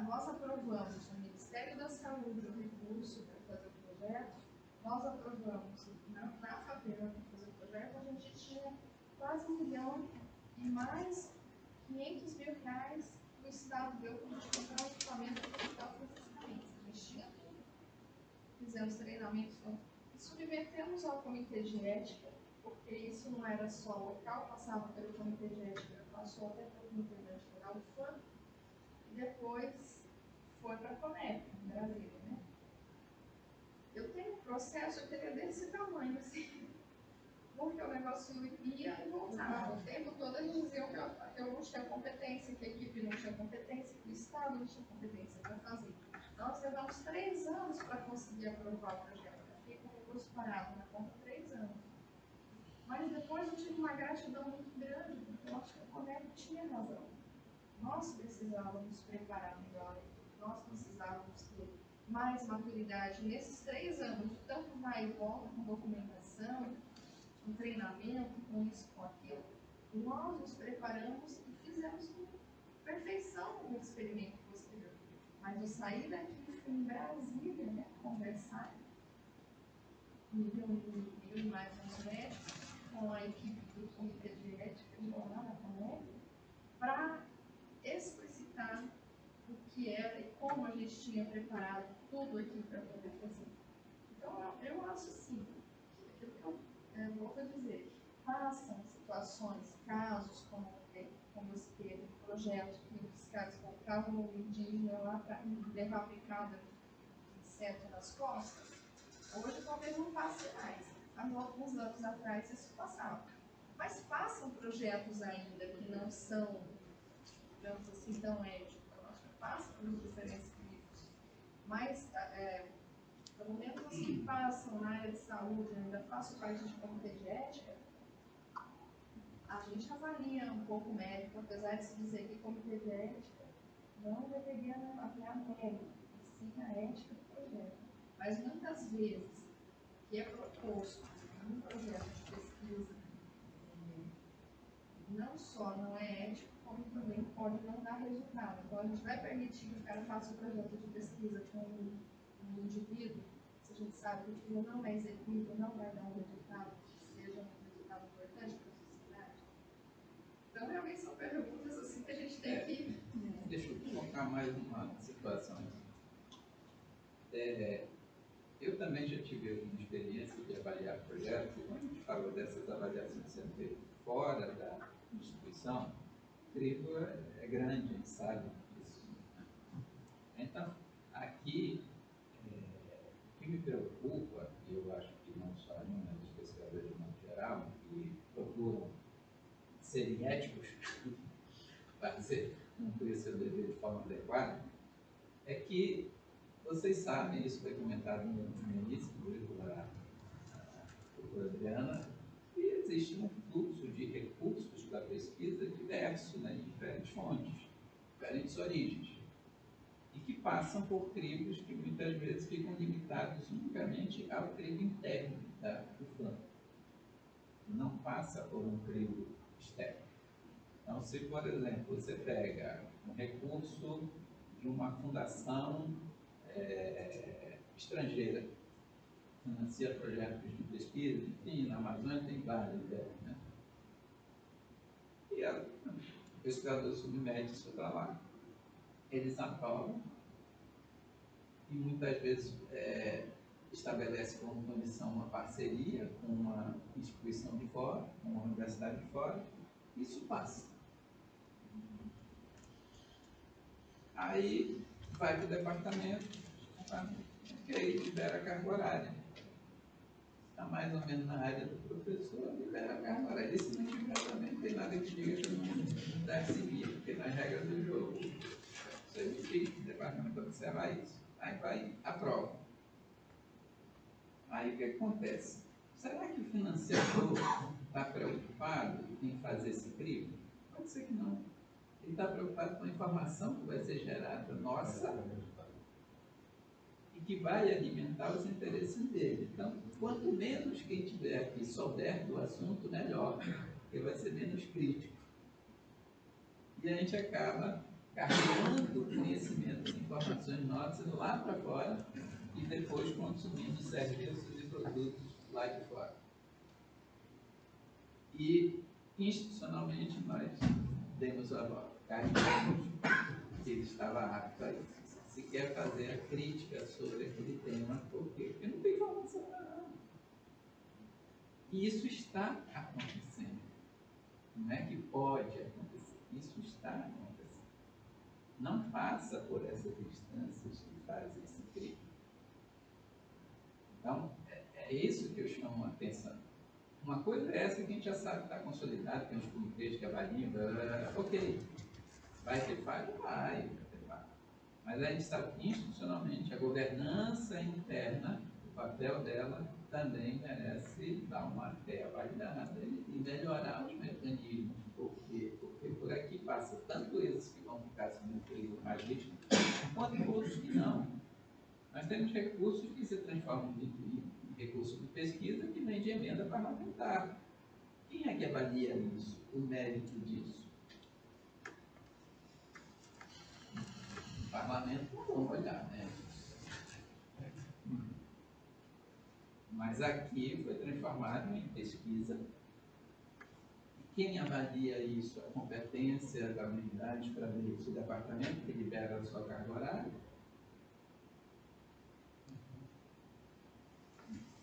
nós aprovamos no Ministério da Saúde o recurso para fazer o projeto, nós aprovamos na FAPERA para fazer o projeto, a gente tinha quase 1 milhão e mais 500 mil reais que o Estado deu para a gente comprar um equipamento para hospital fisicamente. A gente tinha tudo. Fizemos treinamentos e submetemos ao Comitê de Ética, porque isso não era só local, passava pelo Comitê de Ética, passou até pelo Comitê de Ética da UFAM, e depois foi para a CONEP, em Brasília, né? Eu tenho um processo, eu teria desse tamanho, assim, porque o negócio ia e voltava. O tempo todo eles diziam que eu não tinha competência, que a equipe não tinha competência, que o Estado não tinha competência para fazer. Nós levamos 3 anos para conseguir aprovar o projeto. Eu fiquei com o recurso parado na conta 3 anos. Mas depois eu tive uma gratidão muito grande, porque eu acho que a CONEP tinha razão. Nós precisávamos preparar melhor, nós precisávamos ter mais maturidade nesses 3 anos, tanto vai e volta com documentação, com treinamento, com isso, com aquilo. Nós nos preparamos e fizemos com perfeição o experimento posterior. Mas eu saí daqui, fui em Brasília, né, conversar, me reuni mais uns médicos com a equipe do Comitê de Ética de lá na CONEP, para explicitar o que era e como a gente tinha preparado tudo aqui para poder fazer. Então, eu acho assim, aquilo que eu volto a dizer, passam situações, casos como esse teve, projeto que os caras colocavam o indígena lá para levar picada de inseto nas costas, hoje talvez não passe mais. Há alguns anos atrás isso passava. Mas passam projetos ainda que não são, digamos assim, tão éticos. Eu acho que passam por diferentes críticos. Mas, pelo menos os que passam na área de saúde, ainda faço parte de comitê de ética, a gente avalia um pouco o mérito, apesar de se dizer que comitê de ética não deveria avaliar mérito, e sim a ética do projeto. Mas muitas vezes, o que é proposto num projeto de pesquisa, não só não é ético, como também pode não dar resultado. Então, a gente vai permitir que o cara faça um projeto de pesquisa com um indivíduo, se a gente sabe que o indivíduo não é execuível, não vai dar um resultado que seja um resultado importante para a sociedade. Então, realmente são perguntas assim que a gente tem que... Deixa eu colocar mais uma situação aqui. Eu também já tive uma experiência de avaliar projetos, e quando a gente fala dessas avaliações sendo feitas fora da instituição, o trigo é grande, a gente sabe disso. Então, aqui, o que me preocupa, e eu acho que não só a mim, mas os pesquisadores de modo geral, que procuram serem éticos, para cumprir seu dever de forma adequada, é que vocês sabem, isso foi comentado no início, pela Adriana, que existe um fluxo de recursos para pesquisa diverso, né, de diferentes fontes, diferentes origens, e que passam por crivos que muitas vezes ficam limitados unicamente ao crivo interno da UFAM. Não passa por um crivo externo. Então, se, por exemplo, você pega um recurso de uma fundação estrangeira, financia projetos de pesquisa, enfim, na Amazônia tem vários deles, né? E o pesquisador submete isso para lá, eles aprovam e muitas vezes estabelece como condição uma parceria com uma instituição de fora, com uma universidade de fora, isso passa. Aí vai para o departamento, ok, libera a carga horária. está mais ou menos na área do professor, libera a carga horária. E se não tiver também, não tem nada que diga que não deve seguir, porque nas regras do jogo, isso é difícil, o departamento observar isso. Aí vai, aprova. Aí o que acontece? Será que o financiador está preocupado em fazer esse crivo? Pode ser que não. Ele está preocupado com a informação que vai ser gerada nossa e que vai alimentar os interesses dele. Então, quanto menos quem tiver aqui souber do assunto, melhor, porque vai ser menos crítico. E a gente acaba carregando conhecimentos e informações nossas lá para fora e depois consumindo serviços e produtos lá de fora. E, institucionalmente, nós demos a volta, carregamos que ele estava apto a isso. Se quer fazer a crítica sobre aquele tema, por quê? Porque não tem informação não. E isso está acontecendo. Não é que pode acontecer, isso está acontecendo. Não passa por essas instâncias que fazem esse crime. Então, é isso que eu chamo a atenção. Uma coisa é essa que a gente já sabe que está consolidado, tem os comitês que avaliam, ok. Vai ter falha? Vai ter falha. Mas a gente sabe que institucionalmente a governança interna, o papel dela também merece dar uma reavaliada e melhorar os mecanismos. Por quê? Porque por aqui passa tanto esses que vão ficar sob um mais risco, quanto outros que não. Nós temos recursos que se transformam em recursos de pesquisa que vem de emenda parlamentar. Quem é que avalia isso, o mérito disso? O parlamento não vamos olhar, né? Mas aqui foi transformado em pesquisa. E quem avalia isso? A competência da unidade para ver se o departamento que libera a sua carga horária.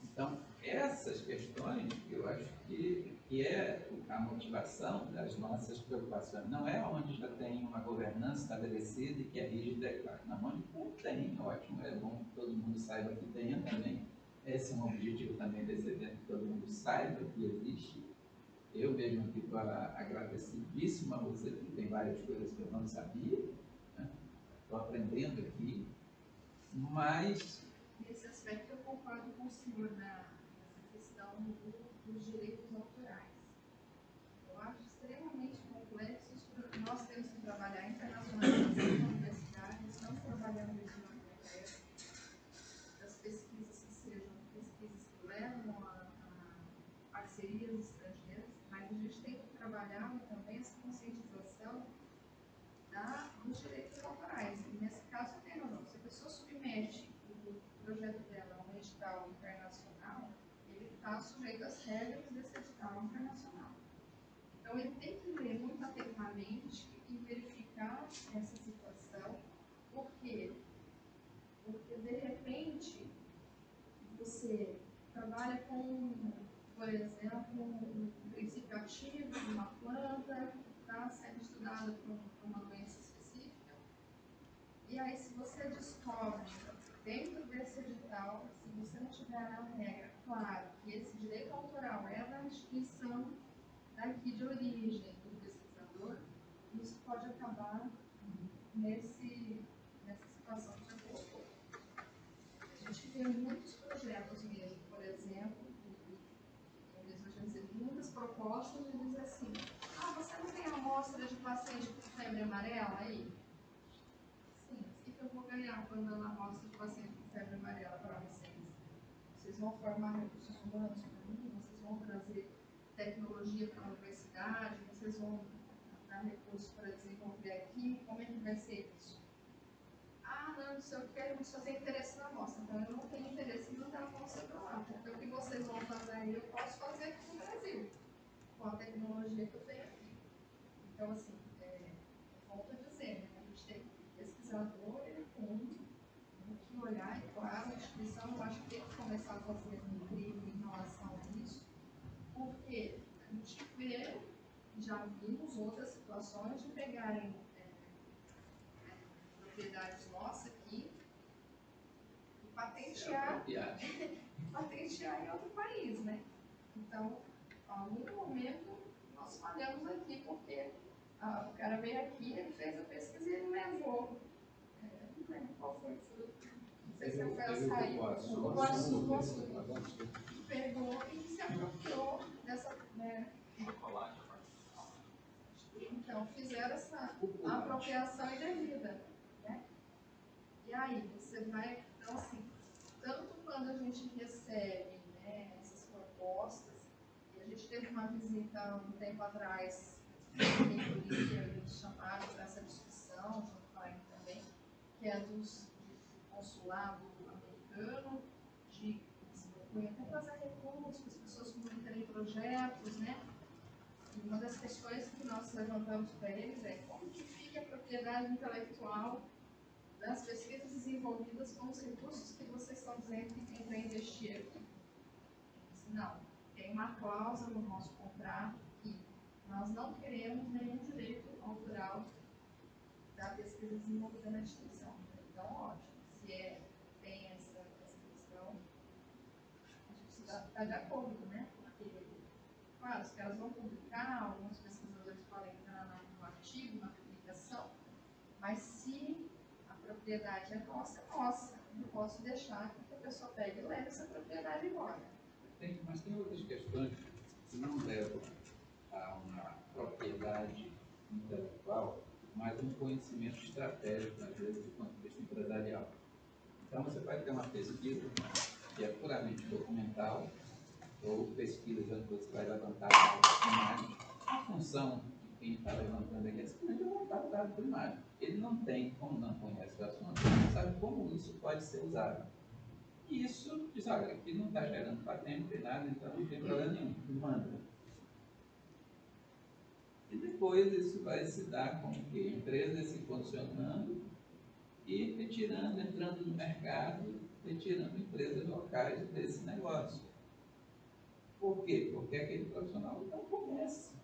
Então, essas questões, eu acho que é a motivação das nossas preocupações. Não é onde já tem uma governança estabelecida e que é rígida, é claro. Não, onde não tem, ótimo, é bom que todo mundo saiba que tenha também. Esse é um objetivo também desse evento, que todo mundo saiba que existe. Eu mesmo aqui estou agradecidíssimo a você, porque tem várias coisas que eu não sabia, né? Estou aprendendo aqui, mas... Nesse aspecto eu concordo com o senhor nessa questão dos direitos autorais. Eu acho extremamente complexo, nós temos que trabalhar internacionalmente na universidade, estamos trabalhando isso na matéria, das pesquisas que sejam pesquisas que levam a parcerias estrangeiras, mas a gente tem que trabalhar também essa conscientização dos direitos autorais. E nesse caso, eu tenho razão. Se a pessoa submete o projeto dela a um edital internacional, ele está sujeito às regras desse edital internacional. Então, ele tem que ler muito atentamente e verificar essa situação, porque de repente, você trabalha com, por exemplo, um princípio ativo de uma planta que está sendo estudada por uma doença específica, e aí se você descobre dentro desse edital, se você não tiver na regra, claro, que esse direito autoral é da instituição daqui de origem do pesquisador, isso pode acabar nessa situação que você colocou. A gente vê muitos projetos mesmo, por exemplo, eu mesmo já recebi muitas propostas de dizer assim, você não tem amostra de paciente com febre amarela aí? Sim, o que eu vou ganhar quando eu amostra de paciente com febre amarela para vocês? Vocês vão formar recursos humanos para mim? Vocês vão trazer tecnologia para a universidade? Vocês vão dar recursos para desenvolver aqui? Como é que vai ser isso? Não sei o que, vamos fazer interesse na amostra. Então, eu não tenho interesse em mandar a amostra para lá, porque o que vocês vão fazer aí, eu posso fazer aqui no Brasil, com a tecnologia que eu tenho aqui. Então, assim, volto a dizer, né? A gente tem pesquisador, ele tem que olhar, e claro, a instituição, eu acho que tem que começar a fazer um crivo em relação a isso, porque a gente vê, já vimos outras situações de pegarem propriedades nossas aqui e patentear patentear em outro país, né? Então, em algum momento, nós falhamos aqui, porque o cara veio aqui, ele fez a pesquisa e ele levou. Não lembro qual foi o fruto. Não sei se foi açaí, o cupuaçu, pegou e se apropriou dessa, né? Então, fizeram essa apropriação indevida, né? E aí, você vai, então assim, tanto quando a gente recebe, né, essas propostas, e a gente teve uma visita um tempo atrás, eles chamaram para essa discussão, junto com a também, que é do consulado americano, de até trazer recursos, as pessoas comunicarem projetos, né? E uma das questões que nós levantamos para eles é como que fica a propriedade intelectual das pesquisas desenvolvidas com os recursos que vocês estão dizendo que tem para investir aqui. Não, tem uma cláusula no nosso contrato que nós não queremos nenhum direito autoral da pesquisa desenvolvida na instituição. Então, ótimo, se tem essa questão, a gente está de acordo, né? Porque, claro, os caras vão publicar, alguns pesquisadores podem entrar no artigo, na publicação, mas se a propriedade é nossa, não posso deixar que a pessoa pegue e leve essa propriedade embora. Mas tem outras questões que não levam a uma propriedade intelectual, mas um conhecimento estratégico, às vezes, do ponto de vista empresarial. Então, você vai ter uma pesquisa que é puramente documental, ou pesquisa onde você vai levantar dados primários. A função de quem está levantando aqui é simplesmente levantar dados primários. Ele não tem, como não conhece o assunto, ele não sabe como isso pode ser usado. E isso diz, olha, aqui não está gerando patente, não tem nada, então não tem problema nenhum, manda. E depois isso vai se dar com que empresas se funcionando e retirando, entrando no mercado, retirando empresas locais desse negócio. Por quê? Porque aquele profissional não conhece.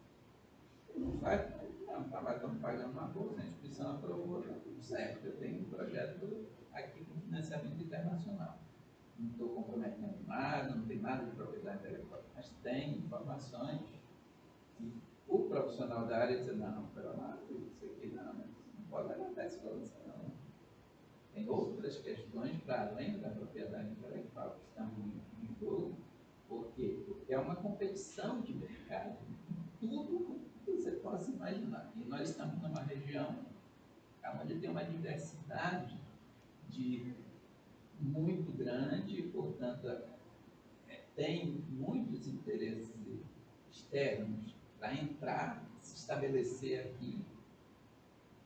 Ele não faz, mas estamos pagando uma bolsa, a instituição aprovou, está tudo certo. Eu tenho um projeto aqui com financiamento internacional. Não estou comprometendo nada, não tem nada de propriedade intelectual, mas tem informações que o profissional da área diz, não, pera lá, isso aqui não pode levantar esse valor, não. Tem outras questões para além da propriedade intelectual que estão em jogo. Por quê? Porque é uma competição de mercado, tudo que você possa imaginar. E nós estamos numa região onde tem uma diversidade muito grande, portanto, tem muitos interesses externos para entrar, se estabelecer aqui,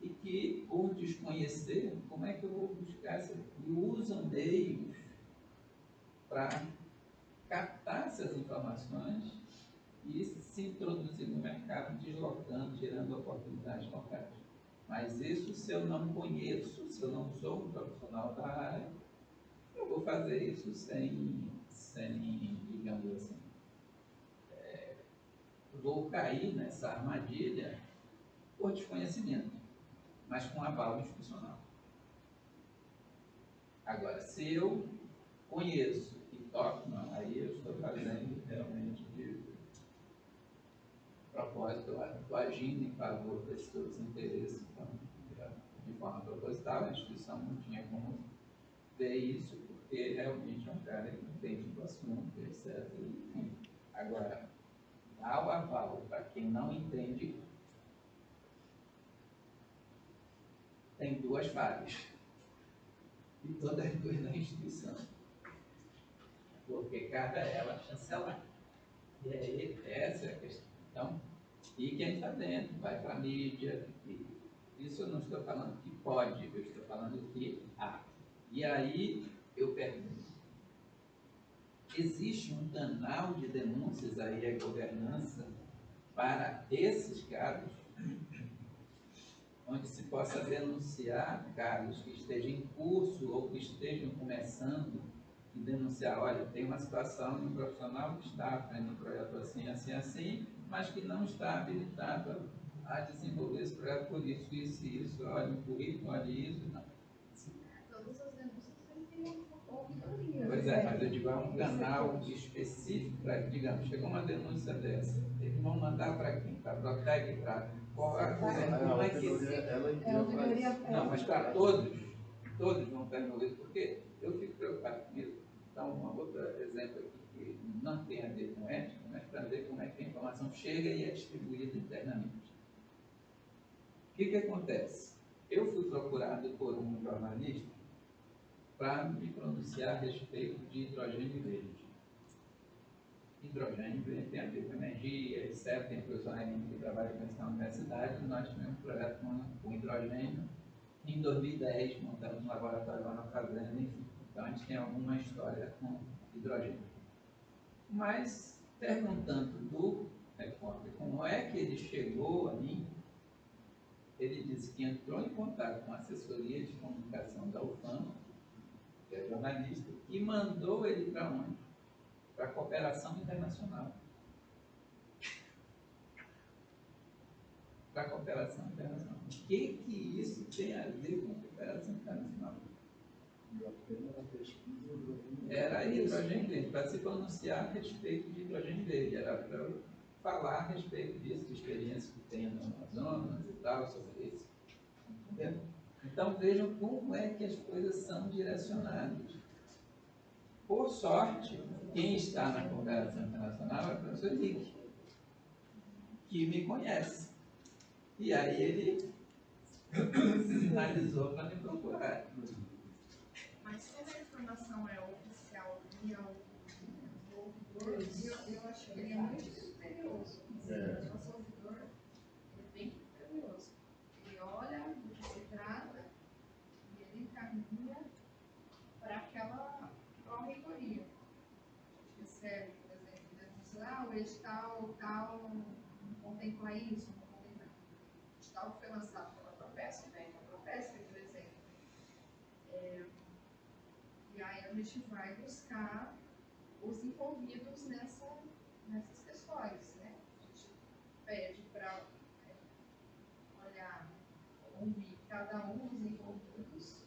e que, por desconhecer, como é que eu vou buscar isso? E usam meios para captar essas informações e se introduzir no mercado, deslocando, gerando oportunidades locais. Mas isso, se eu não conheço, se eu não sou um profissional da área, eu vou fazer isso sem digamos assim, vou cair nessa armadilha por desconhecimento, mas com aval institucional. Agora, se eu conheço e toco, não, aí eu estou fazendo realmente de propósito, eu estou agindo em favor desses seus interesses, então, de forma proposital, a instituição não tinha como ver isso, porque realmente é um cara que entende do assunto, etc. Enfim. Agora, dar o aval para quem não entende tem duas falhas. E todas duas na instituição. Porque cabe a ela chancelar. E aí, essa é a questão. E quem está dentro, vai para a mídia. Isso eu não estou falando que pode, eu estou falando que há. E aí, eu pergunto, existe um canal de denúncias aí à governança para esses casos, onde se possa denunciar casos que estejam em curso ou que estejam começando e denunciar, olha, tem uma situação de um profissional que está fazendo um projeto assim, assim, assim, mas que não está habilitado a desenvolver esse projeto por isso, isso e isso, olha o currículo, olha isso, não. Todas as denúncias têm que ter uma ouvidoria. Pois mas eu digo, há um canal específico para, digamos, chegou uma denúncia dessa, eles vão mandar para quem? Para a Protec, para qual como é que não, mas para todos vão estar envolvidos, porque eu fico preocupado com isso. Então, um outro exemplo aqui que não tem a ver com ética, mas para ver como é que a informação chega e é distribuída internamente. O que acontece? Eu fui procurado por um jornalista para me pronunciar a respeito de hidrogênio verde. Hidrogênio verde tem a ver com energia, etc. Tem professor que trabalha com isso na universidade. Nós tivemos um projeto com hidrogênio. Em 2010, montamos um laboratório lá na fazenda, enfim. Então, a gente tem alguma história com hidrogênio. Mas, perguntando do repórter como é que ele chegou a mim, ele disse que entrou em contato com a assessoria de comunicação da UFAM, que é jornalista, e mandou ele para onde? Para a cooperação internacional. Para a cooperação internacional. O que isso tem a ver com a cooperação internacional? Era hidrogênio verde, para se pronunciar a respeito de hidrogênio verde, era para falar a respeito disso, de experiência que tem no Amazonas e tal, sobre isso. Entendeu? Então vejam como é que as coisas são direcionadas. Por sorte, quem está na cooperação internacional é o professor Nick, que me conhece. E aí ele sinalizou para me procurar. Mas como a informação é oficial e ao ouvidor, eu acho que ele é muito criterioso. O nosso ouvidor é bem criterioso. Ele olha do que se trata e ele encaminha para aquela corredoria. Recebe, por exemplo, denúncia, o edital tal não contempla isso, não contempla aquilo. O edital que foi lançado pela Propesp, vem a Propesp, por exemplo. E aí a gente vai buscar os envolvidos nessas questões, né? A gente pede para olhar, ouvir cada um dos envolvidos,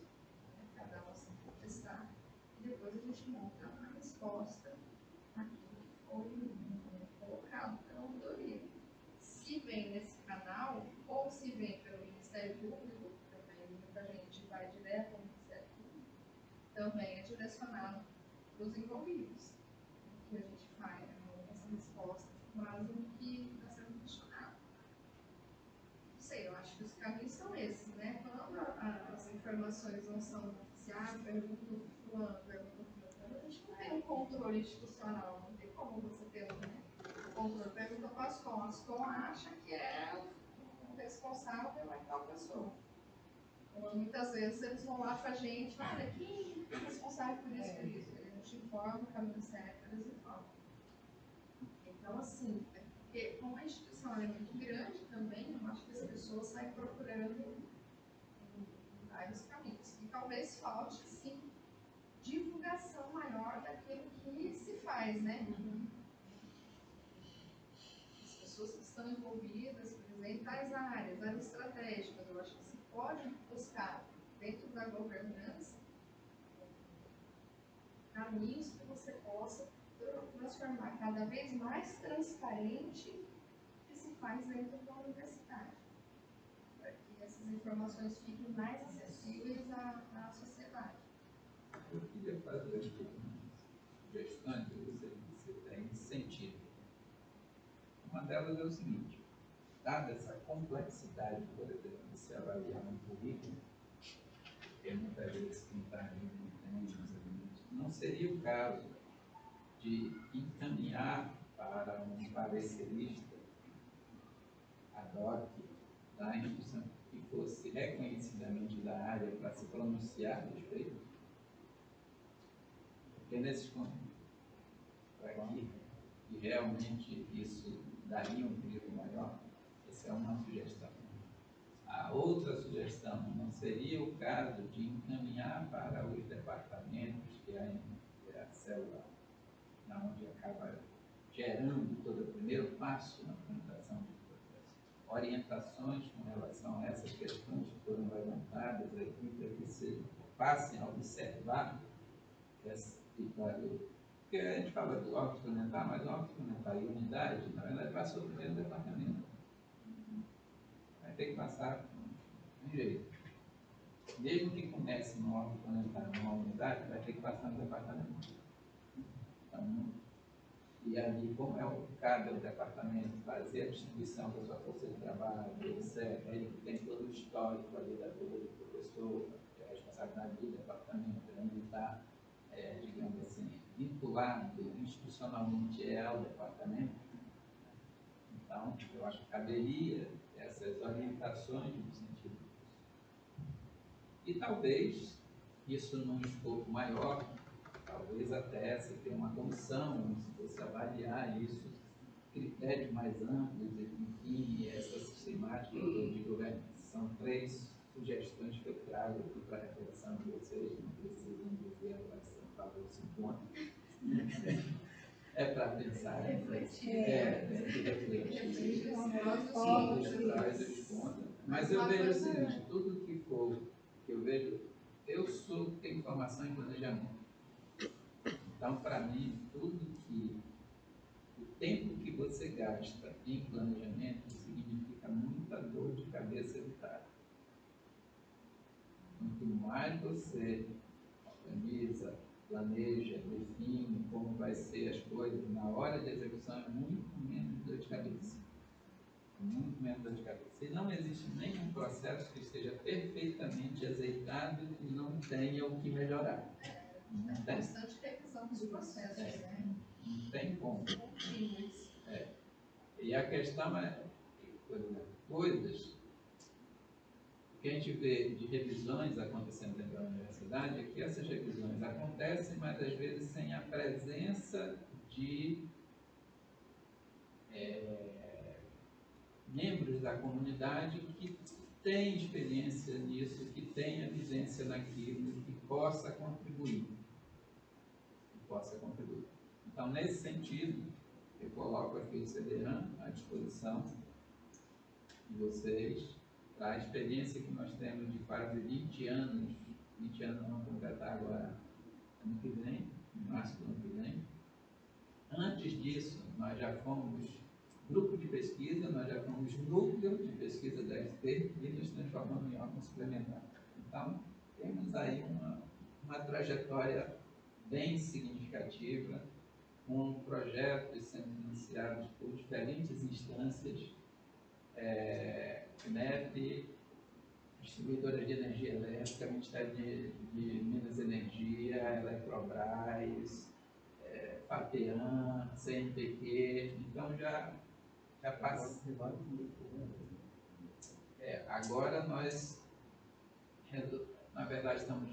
né? Cada um se manifestar, e depois a gente monta a resposta àquilo que foi colocado pela ouvidoria. Se vem nesse canal, ou se vem pelo Ministério Público, também muita gente vai direto ao Ministério Público, também é direcionado para os envolvidos. O que a gente faz, essa resposta, com base no que está sendo questionado. Não sei, eu acho que os caminhos são esses, né? Quando as informações não são oficiais, pergunta o fulano, pergunta o fulano, a gente não tem um controle institucional, não tem como você ter o controle. Pergunta para a Ascom, a Ascom acha que é o responsável é tal pessoa. Muitas vezes eles vão lá com a gente, olha, quem é responsável por isso, por isso? A gente informa o caminho certo, eles informam. Então, assim, é porque como a instituição é muito grande também, eu acho que as pessoas saem procurando em vários caminhos. E talvez falte, sim, divulgação maior daquilo que se faz, né? As pessoas que estão envolvidas, por exemplo, em tais áreas estratégicas, eu acho que se pode buscar dentro da governança caminhos que você possa transformar cada vez mais transparente o que se faz dentro da universidade, para que essas informações fiquem mais acessíveis à sociedade. Eu queria fazer aqui sugestões que você tem nesse sentido. Uma delas é o seguinte: dada essa complexidade, por exemplo, de se avaliar um currículo, porque muitas vezes quem está ali não entende, não seria o caso de encaminhar para um parecerista ad hoc da instituição que fosse reconhecidamente da área para se pronunciar a respeito? Porque nesses pontos, para que realmente isso daria um peso maior, essa é uma sugestão. A outra sugestão, não seria o caso de encaminhar para os departamentos, que é a célula onde acaba gerando todo o primeiro passo na tramitação do processo, orientações com relação a essas questões que foram levantadas aqui, para que se passem a observar Porque a gente fala do órgão suplementar, mas o órgão suplementar e unidade, na verdade, passou para o departamento. Vai ter que passar de um jeito. Mesmo que comece no órgão suplementar, numa unidade, vai ter que passar no departamento. Então, e ali, como cabe ao departamento fazer a distribuição da sua força de trabalho, etc., ele tem todo o histórico ali da vida do professor, que é a responsabilidade do departamento, onde está, digamos assim, vinculado institucionalmente ao departamento. Então, eu acho que caberia essas orientações no sentido disso. E talvez, isso num escopo maior, talvez até se tenha uma comissão, se fosse avaliar isso, critérios mais amplos, enfim, essa sistemática de governo. São 3 sugestões que eu trago aqui para a reflexão de vocês, não precisam dizer quais são, talvez 50. É para pensar, mas eu vejo o seguinte, tudo que for, que eu vejo, eu tenho formação em planejamento. Então, para mim, o tempo que você gasta em planejamento significa muita dor de cabeça evitada. Quanto mais você organiza, planeja, define como vai ser as coisas, na hora de execução é muito menos dor de cabeça. Muito menos dor de cabeça. E não existe nenhum processo que esteja perfeitamente azeitado e não tenha o que melhorar. É constante revisão dos processos, né? Não tem como. E a questão é, por exemplo, coisas que a gente vê de revisões acontecendo dentro da universidade é que essas revisões acontecem, mas às vezes sem a presença de membros da comunidade que têm experiência nisso, que têm a vivência naquilo, que possa contribuir. Então, nesse sentido, eu coloco aqui o CDAN à disposição de vocês, para a experiência que nós temos de quase 20 anos vamos completar agora ano que vem, em março do ano que vem. Antes disso, nós já fomos grupo de pesquisa, nós já fomos núcleo de pesquisa da FP e nos transformamos em órgão suplementar. Então, temos aí uma trajetória bem significativa, com projetos sendo financiados por diferentes instâncias, CNEP, distribuidora de energia elétrica, Ministério de Minas e Energia, Eletrobras, FAPEAN, CNPq, então já passa. Agora nós, na verdade, estamos